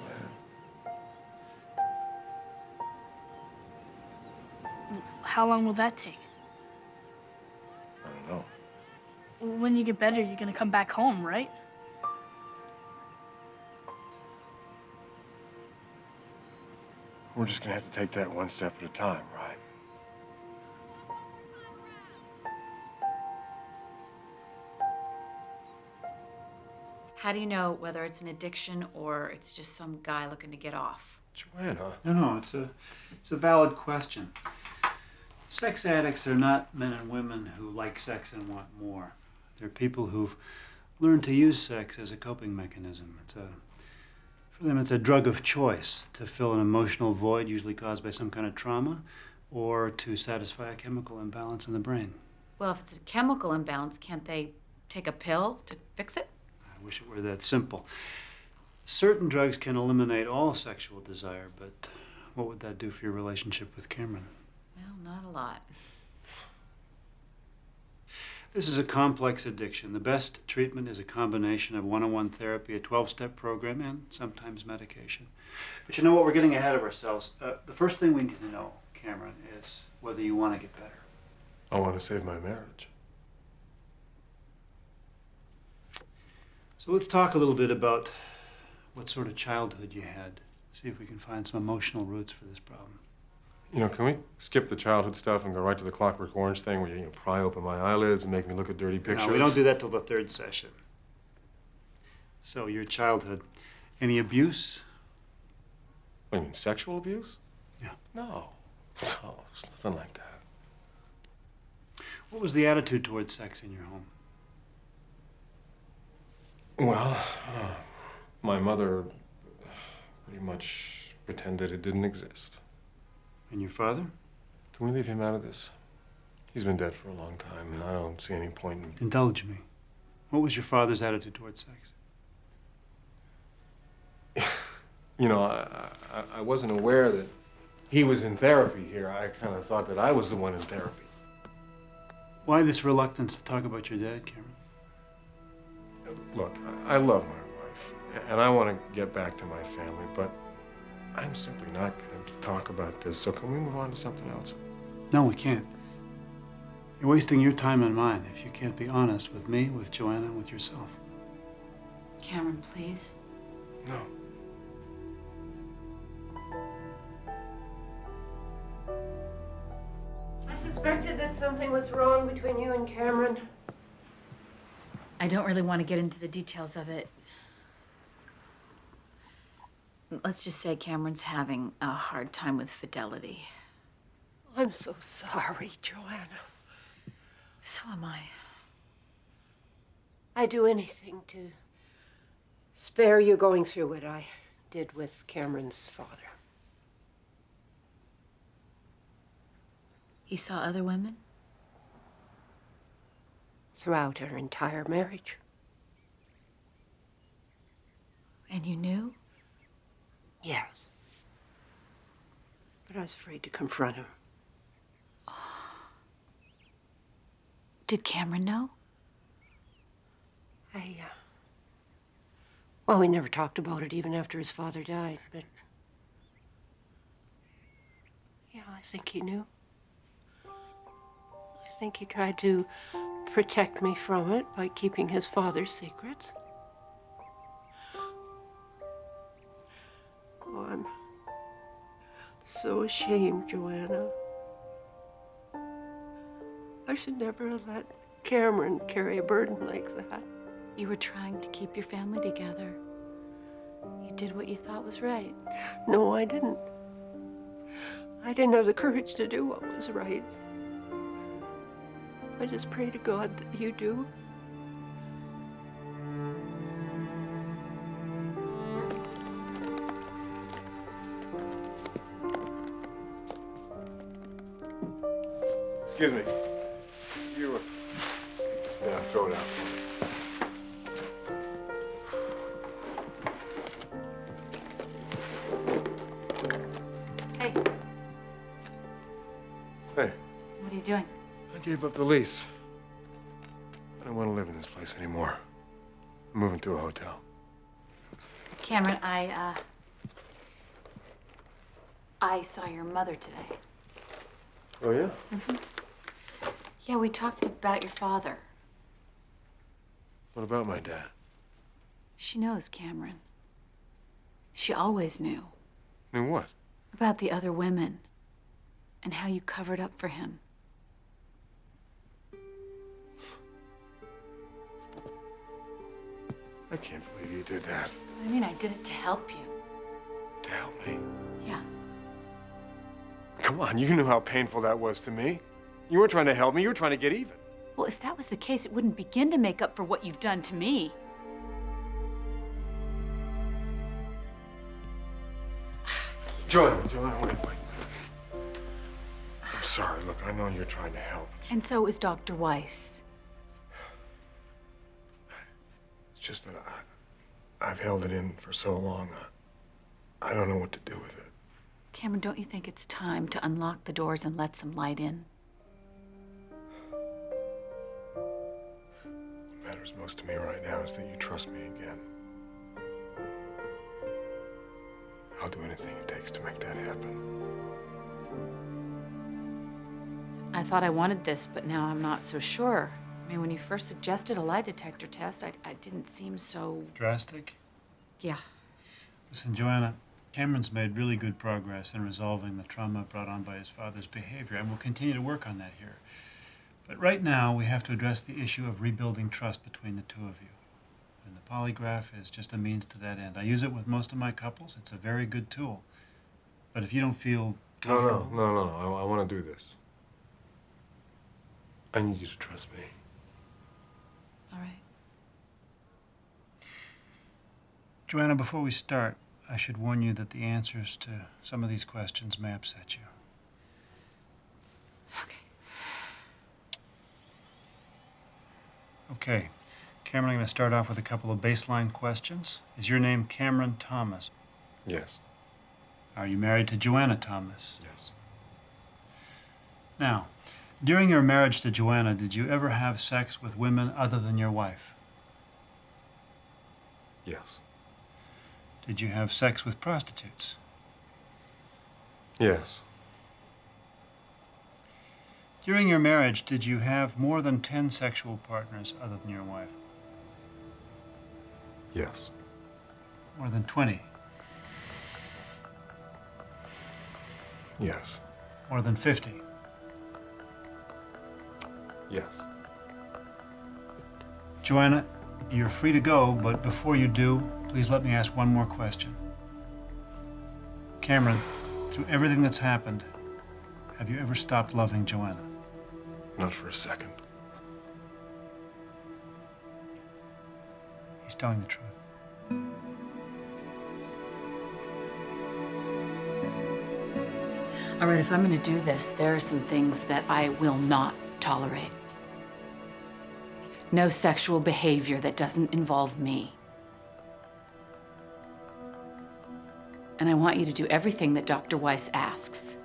man. How long will that take? I don't know. When you get better, you're gonna come back home, right? We're just going to have to take that one step at a time, right? How do you know whether it's an addiction or it's just some guy looking to get off? Joanna. No, it's a valid question. Sex addicts are not men and women who like sex and want more. They're people who've learned to use sex as a coping mechanism. For them, it's a drug of choice to fill an emotional void, usually caused by some kind of trauma, or to satisfy a chemical imbalance in the brain. Well, if it's a chemical imbalance, can't they take a pill to fix it? I wish it were that simple. Certain drugs can eliminate all sexual desire, but what would that do for your relationship with Cameron? Well, not a lot. This is a complex addiction. The best treatment is a combination of one-on-one therapy, a 12-step program, and sometimes medication. But you know what? We're getting ahead of ourselves. The first thing we need to know, Cameron, is whether you want to get better. I want to save my marriage. So let's talk a little bit about what sort of childhood you had. See if we can find some emotional roots for this problem. You know, can we skip the childhood stuff and go right to the Clockwork Orange thing where you pry open my eyelids and make me look at dirty pictures? No, we don't do that till the third session. So, your childhood. Any abuse? What, you mean sexual abuse? Yeah. No. No, it's nothing like that. What was the attitude towards sex in your home? Well, my mother pretty much pretended it didn't exist. And your father? Can we leave him out of this? He's been dead for a long time, and I don't see any point in... Indulge me. What was your father's attitude towards sex? You know, I wasn't aware that he was in therapy here. I kind of thought that I was the one in therapy. Why this reluctance to talk about your dad, Cameron? Look, I love my wife, and I want to get back to my family, but I'm simply not going to talk about this, so can we move on to something else? No, we can't. You're wasting your time and mine if you can't be honest with me, with Joanna, with yourself. Cameron, please. No. I suspected that something was wrong between you and Cameron. I don't really want to get into the details of it. Let's just say Cameron's having a hard time with fidelity. I'm so sorry, Joanna. So am I. I'd do anything to spare you going through what I did with Cameron's father. He saw other women? Throughout our entire marriage. And you knew? Yes. But I was afraid to confront him. Did Cameron know? Well, we never talked about it even after his father died, but... Yeah, I think he knew. I think he tried to protect me from it by keeping his father's secrets. Oh, I'm so ashamed, Joanna. I should never have let Cameron carry a burden like that. You were trying to keep your family together. You did what you thought was right. No, I didn't. I didn't have the courage to do what was right. I just pray to God that you do. Excuse me. You just throw it out. Hey. Hey, What are you doing? I gave up the lease. I don't want to live in this place anymore. I'm moving to a hotel. Cameron, I saw your mother today. Oh, yeah? Mm-hmm. Yeah, we talked about your father. What about my dad? She knows, Cameron. She always knew. Knew what? About the other women and how you covered up for him. I can't believe you did that. I mean, I did it to help you. To help me? Yeah. Come on, you knew how painful that was to me. You weren't trying to help me, you were trying to get even. Well, if that was the case, it wouldn't begin to make up for what you've done to me. Joanna, wait. I'm sorry, look, I know you're trying to help. And so is Dr. Weiss. It's just that I've held it in for so long, I don't know what to do with it. Cameron, don't you think it's time to unlock the doors and let some light in? What matters most to me right now is that you trust me again. I'll do anything it takes to make that happen. I thought I wanted this, but now I'm not so sure. I mean, when you first suggested a lie detector test, I didn't seem so... Drastic? Yeah. Listen, Joanna, Cameron's made really good progress in resolving the trauma brought on by his father's behavior, and we'll continue to work on that here. But right now, we have to address the issue of rebuilding trust between the two of you. And the polygraph is just a means to that end. I use it with most of my couples. It's a very good tool. But if you don't feel No, comfortable... no. I want to do this. I need you to trust me. All right. Joanna, before we start, I should warn you that the answers to some of these questions may upset you. Okay. Cameron, I'm going to start off with a couple of baseline questions. Is your name Cameron Thomas? Yes. Are you married to Joanna Thomas? Yes. Now, during your marriage to Joanna, did you ever have sex with women other than your wife? Yes. Did you have sex with prostitutes? Yes. During your marriage, did you have more than 10 sexual partners other than your wife? Yes. More than 20? Yes. More than 50? Yes. Joanna, you're free to go, but before you do, please let me ask one more question. Cameron, through everything that's happened, have you ever stopped loving Joanna? Not for a second. He's telling the truth. All right, if I'm going to do this, there are some things that I will not tolerate. No sexual behavior that doesn't involve me. And I want you to do everything that Dr. Weiss asks,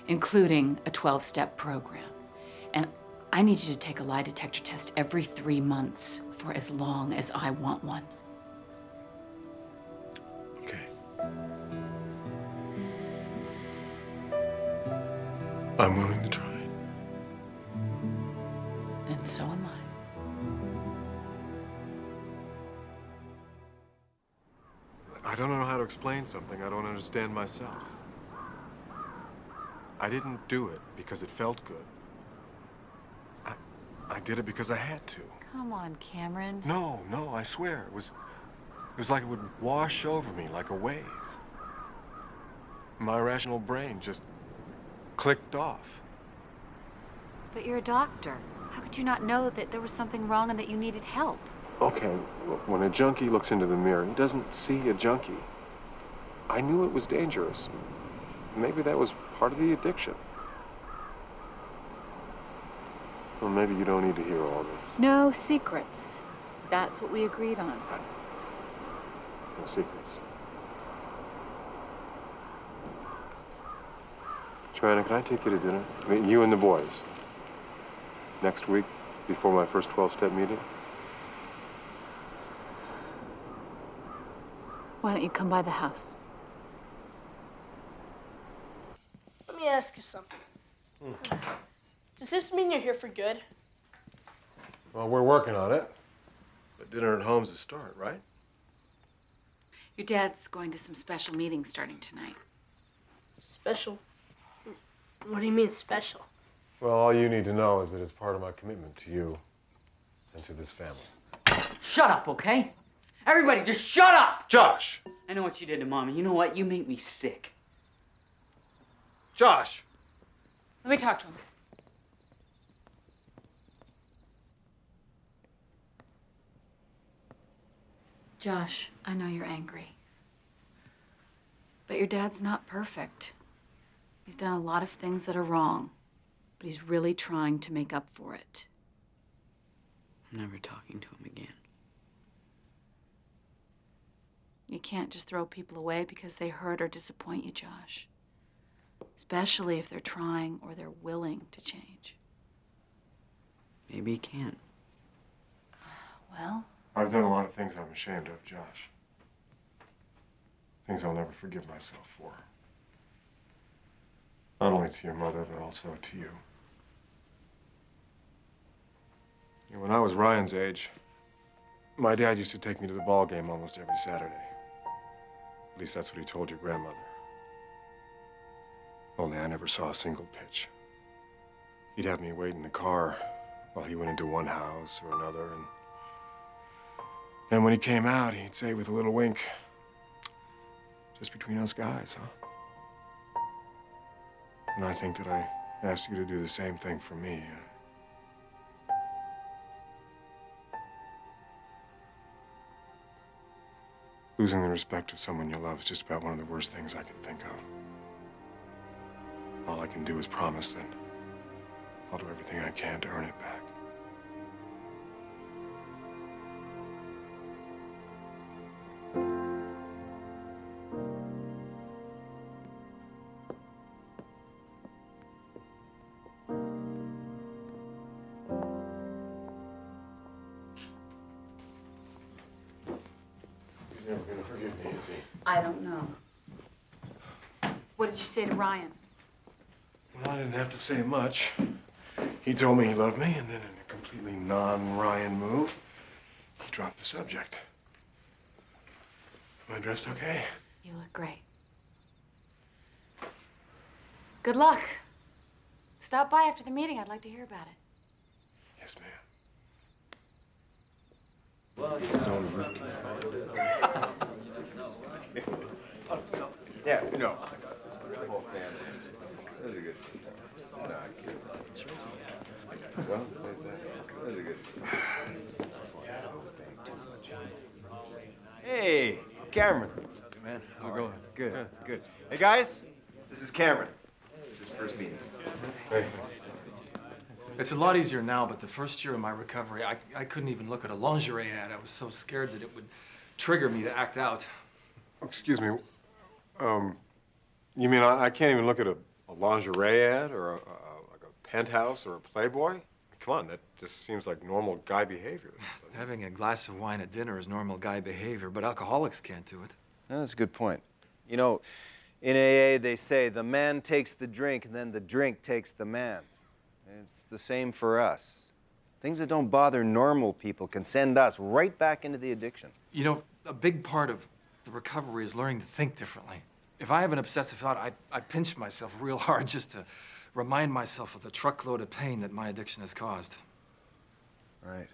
including a 12-step program. And I need you to take a lie detector test every 3 months for as long as I want one. Okay. I'm willing to try. Then so am I. I don't know how to explain something I don't understand myself. I didn't do it because it felt good. I did it because I had to. Come on, Cameron. No, I swear. It was like it would wash over me like a wave. My rational brain just clicked off. But you're a doctor. How could you not know that there was something wrong and that you needed help? Okay, look, when a junkie looks into the mirror, he doesn't see a junkie. I knew it was dangerous. Maybe that was part of the addiction. Or maybe you don't need to hear all this. No secrets. That's what we agreed on. No secrets. Joanna, can I take you to dinner? I mean, you and the boys. Next week, before my first 12-step meeting? Why don't you come by the house? Let me ask you something. Does this mean you're here for good? Well, we're working on it. But dinner at home's a start, right? Your dad's going to some special meetings starting tonight. Special? What do you mean special? Well, all you need to know is that it's part of my commitment to you and to this family. Shut up, okay? Everybody, just shut up! Josh! I know what you did to Mom, and you know what? You make me sick. Josh! Let me talk to him. Josh, I know you're angry. But your dad's not perfect. He's done a lot of things that are wrong, but he's really trying to make up for it. I'm never talking to him again. You can't just throw people away because they hurt or disappoint you, Josh. Especially if they're trying or they're willing to change. Maybe he can't. Well, I've done a lot of things I'm ashamed of, Josh. Things I'll never forgive myself for. Not only to your mother, but also to you. When I was Ryan's age, my dad used to take me to the ball game almost every Saturday. At least that's what he told your grandmother. Only I never saw a single pitch. He'd have me wait in the car while he went into one house or another, and when he came out, he'd say with a little wink, "Just between us guys, huh?" And I think that I asked you to do the same thing for me. Losing the respect of someone you love is just about one of the worst things I can think of. All I can do is promise that I'll do everything I can to earn it back. He's never gonna forgive me, is he? I don't know. What did you say to Ryan? Well, I didn't have to say much. He told me he loved me, and then in a completely non-Ryan move, he dropped the subject. Am I dressed okay? You look great. Good luck. Stop by after the meeting. I'd like to hear about it. Yes, ma'am. Yeah, no. The whole family. Those are good. No, it's good. Well, there's that. Those are good. Hey, Cameron. Hey, man. How's it going? Good, good. Hey, guys. This is Cameron. It's his first meeting. Hey. It's a lot easier now, but the first year of my recovery, I couldn't even look at a lingerie ad. I was so scared that it would trigger me to act out. Excuse me. You mean I can't even look at a lingerie ad or like a penthouse or a Playboy? Come on, that just seems like normal guy behavior. Having a glass of wine at dinner is normal guy behavior, but alcoholics can't do it. That's a good point. You know, in AA, they say the man takes the drink and then the drink takes the man. And it's the same for us. Things that don't bother normal people can send us right back into the addiction. You know, a big part of the recovery is learning to think differently. If I have an obsessive thought, I pinch myself real hard just to remind myself of the truckload of pain that my addiction has caused. Right.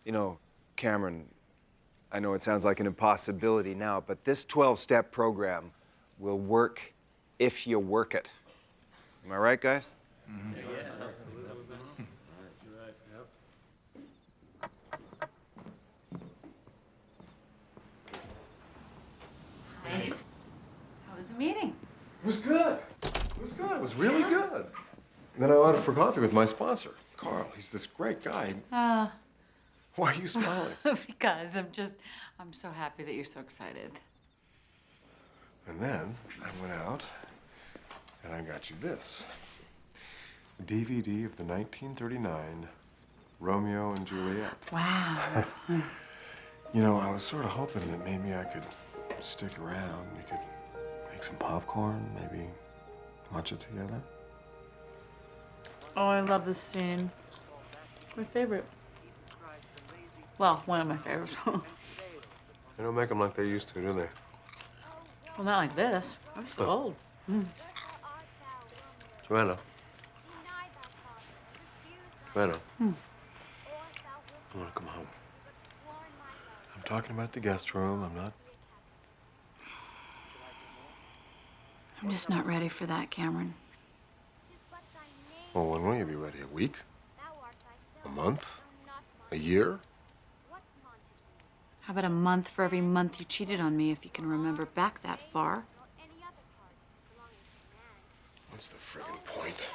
You know, Cameron, I know it sounds like an impossibility now, but this 12-step program will work if you work it. Am I right, guys? Mm-hmm. Hi. How was the meeting? It was good. It was good. It was really good. Then I went out for coffee with my sponsor, Carl. He's this great guy. Why are you smiling? Because I'm so happy that you're so excited. And then I went out and I got you this. A DVD of the 1939 Romeo and Juliet. Wow. You know, I was sort of hoping that maybe I could stick around. We could make some popcorn, maybe watch it together. Oh, I love this scene. My favorite. Well, one of my favorites. They don't make them like they used to, do they? Well, not like this. I'm so old. Joanna. Joanna. I want to come home. I'm talking about the guest room. I'm not. I'm just not ready for that, Cameron. Well, when will you be ready? A week? A month? A year? How about a month for every month you cheated on me, if you can remember back that far? What's the friggin' point?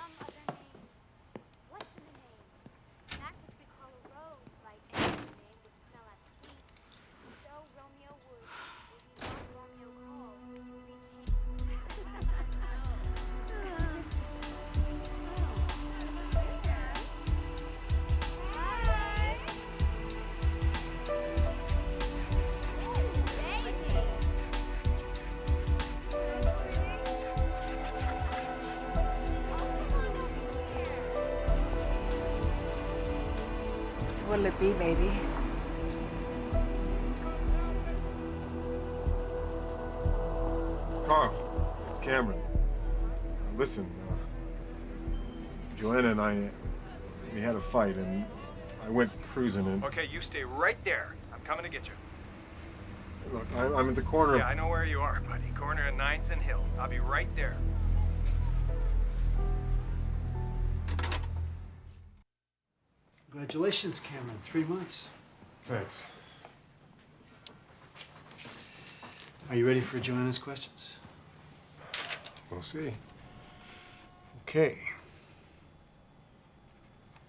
What'll it be, baby? Carl, it's Cameron. Listen, Joanna and I, we had a fight, and I went cruising, and... Okay, you stay right there. I'm coming to get you. Look, I'm at the corner of... Yeah, I know where you are, buddy. Corner of 9th and Hill. I'll be right there. Congratulations, Cameron. 3 months. Thanks. Are you ready for Joanna's questions? We'll see. Okay.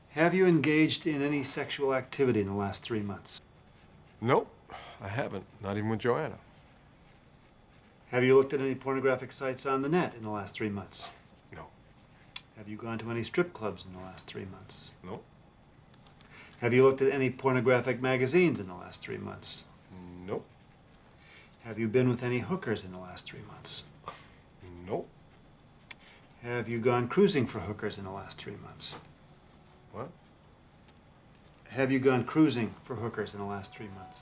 Have you engaged in any sexual activity in the last 3 months? Nope, I haven't. Not even with Joanna. Have you looked at any pornographic sites on the net in the last 3 months? No. Have you gone to any strip clubs in the last 3 months? No. Have you looked at any pornographic magazines in the last 3 months? Nope. Have you been with any hookers in the last 3 months? Nope. Have you gone cruising for hookers in the last 3 months? What? Have you gone cruising for hookers in the last 3 months?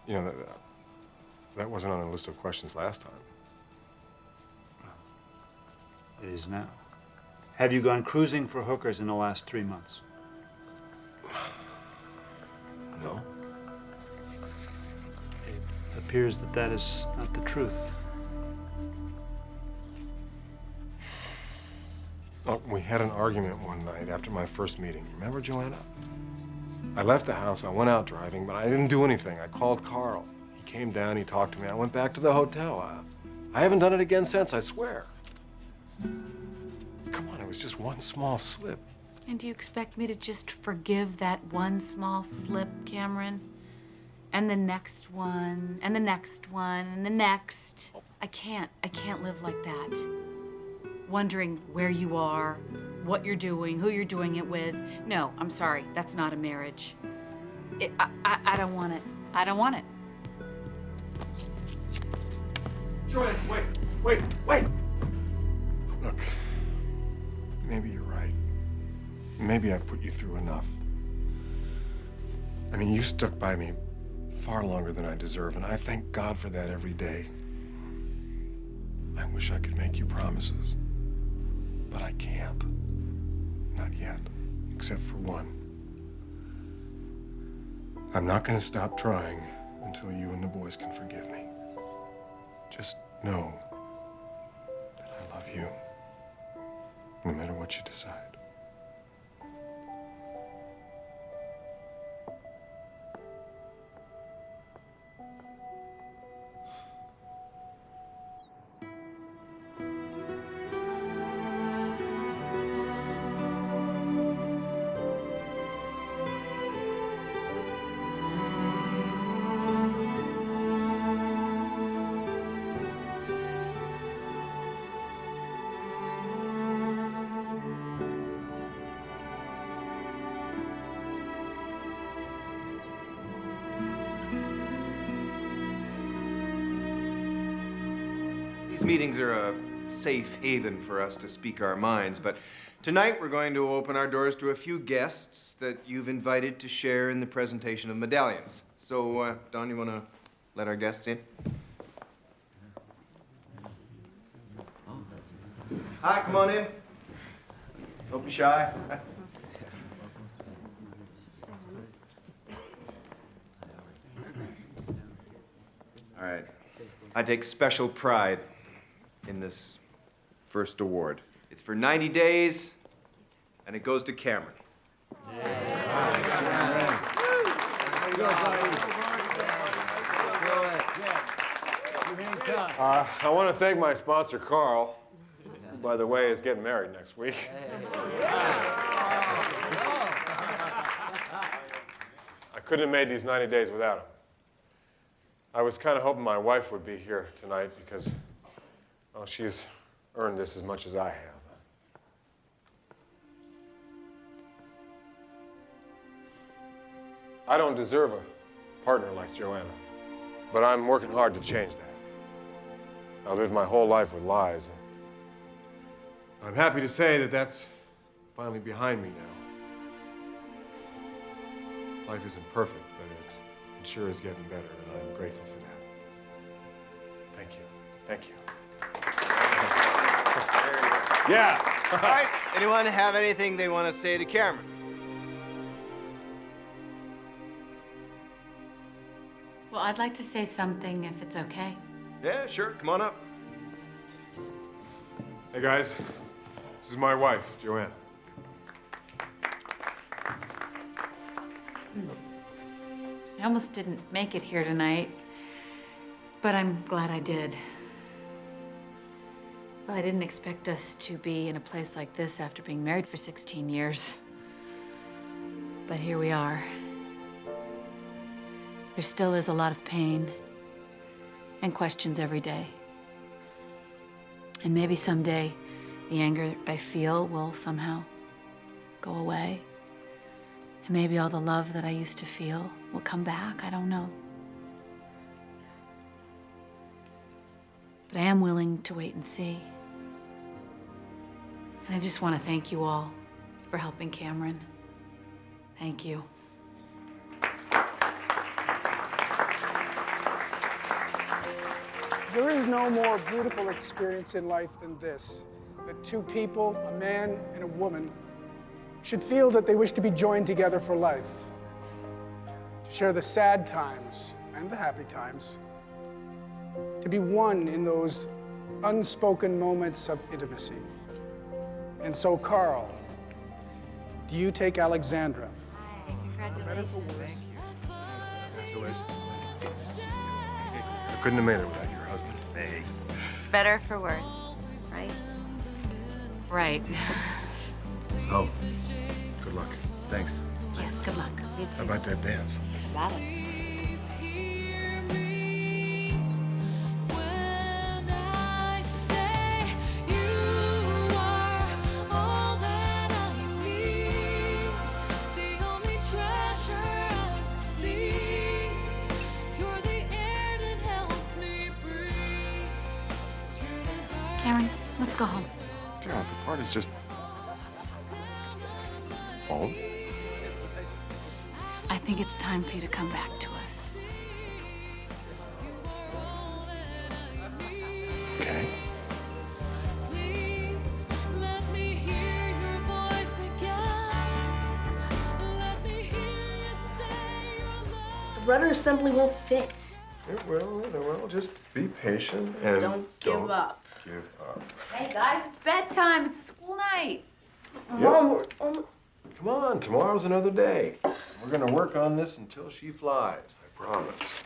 You know, that wasn't on the list of questions last time. It is now. Have you gone cruising for hookers in the last 3 months? No. It appears that that is not the truth. Oh, we had an argument one night after my first meeting. Remember, Joanna? I left the house, I went out driving, but I didn't do anything. I called Carl. He came down, he talked to me. I went back to the hotel. I haven't done it again since, I swear. Come on, it was just one small slip. And do you expect me to just forgive that one small slip, Cameron? And the next one, and the next one, and the next. I can't live like that. Wondering where you are, what you're doing, who you're doing it with. No, I'm sorry, that's not a marriage. I don't want it. I don't want it. Joanna, wait! Look, maybe you're right. Maybe I've put you through enough. I mean, you stuck by me far longer than I deserve, and I thank God for that every day. I wish I could make you promises, but I can't. Not yet, except for one. I'm not going to stop trying until you and the boys can forgive me. Just know that I love you, no matter what you decide. These meetings are a safe haven for us to speak our minds, but tonight we're going to open our doors to a few guests that you've invited to share in the presentation of medallions. So, Don, you want to let our guests in? Hi, come on in. Don't be shy. All right. I take special pride in this first award. It's for 90 days, and it goes to Cameron. I want to thank my sponsor, Carl, who, by the way, is getting married next week. I couldn't have made these 90 days without him. I was kind of hoping my wife would be here tonight because, well, she's earned this as much as I have. I don't deserve a partner like Joanna, but I'm working hard to change that. I lived my whole life with lies. I'm happy to say that that's finally behind me now. Life isn't perfect, but it sure is getting better, and I'm grateful for that. Thank you. Thank you. Yeah. All right. Anyone have anything they want to say to Cameron? Well, I'd like to say something if it's okay. Yeah, sure. Come on up. Hey, guys. This is my wife, Joanna. I almost didn't make it here tonight, but I'm glad I did. Well, I didn't expect us to be in a place like this after being married for 16 years. But here we are. There still is a lot of pain and questions every day. And maybe someday the anger I feel will somehow go away. And maybe all the love that I used to feel will come back. I don't know. But I am willing to wait and see. And I just want to thank you all for helping Cameron. Thank you. There is no more beautiful experience in life than this, that two people, a man and a woman, should feel that they wish to be joined together for life, to share the sad times and the happy times, to be one in those unspoken moments of intimacy. And so, Carl, do you take Alexandra? Hi, congratulations. Congratulations. I couldn't have made it without your husband. Hey. Better for worse, right? Right. So, good luck. Thanks. Yes, good luck. You too. How about that dance? Got it. Cameron, let's go home. Gerald, the party's just... home? I think it's time for you to come back to us. Okay. The rudder assembly won't fit. It will. Just be patient and Don't give up. Give up. Hey guys, it's bedtime. It's a school night. Mom, we're on... Come on, tomorrow's another day. We're gonna work on this until she flies, I promise.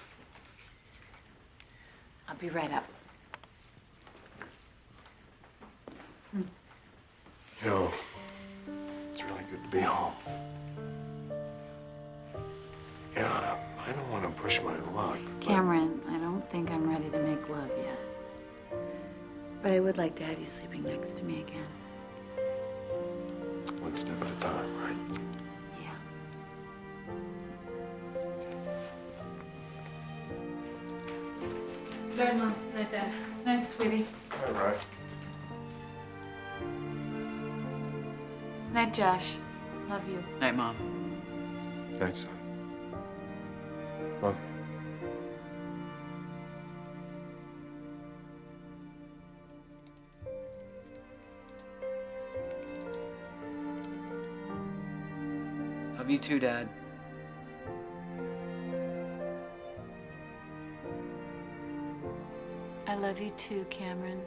I'll be right up. You know, it's really good to be home. Yeah, I don't want to push my luck. Cameron, I don't think I'm ready to make love yet. But I would like to have you sleeping next to me again. One step at a time, right? Yeah. Night, Mom. Night, Dad. Night, sweetie. All right. Night, Josh. Love you. Night, Mom. Night, son. Love you. Love you too, Dad. I love you too, Cameron.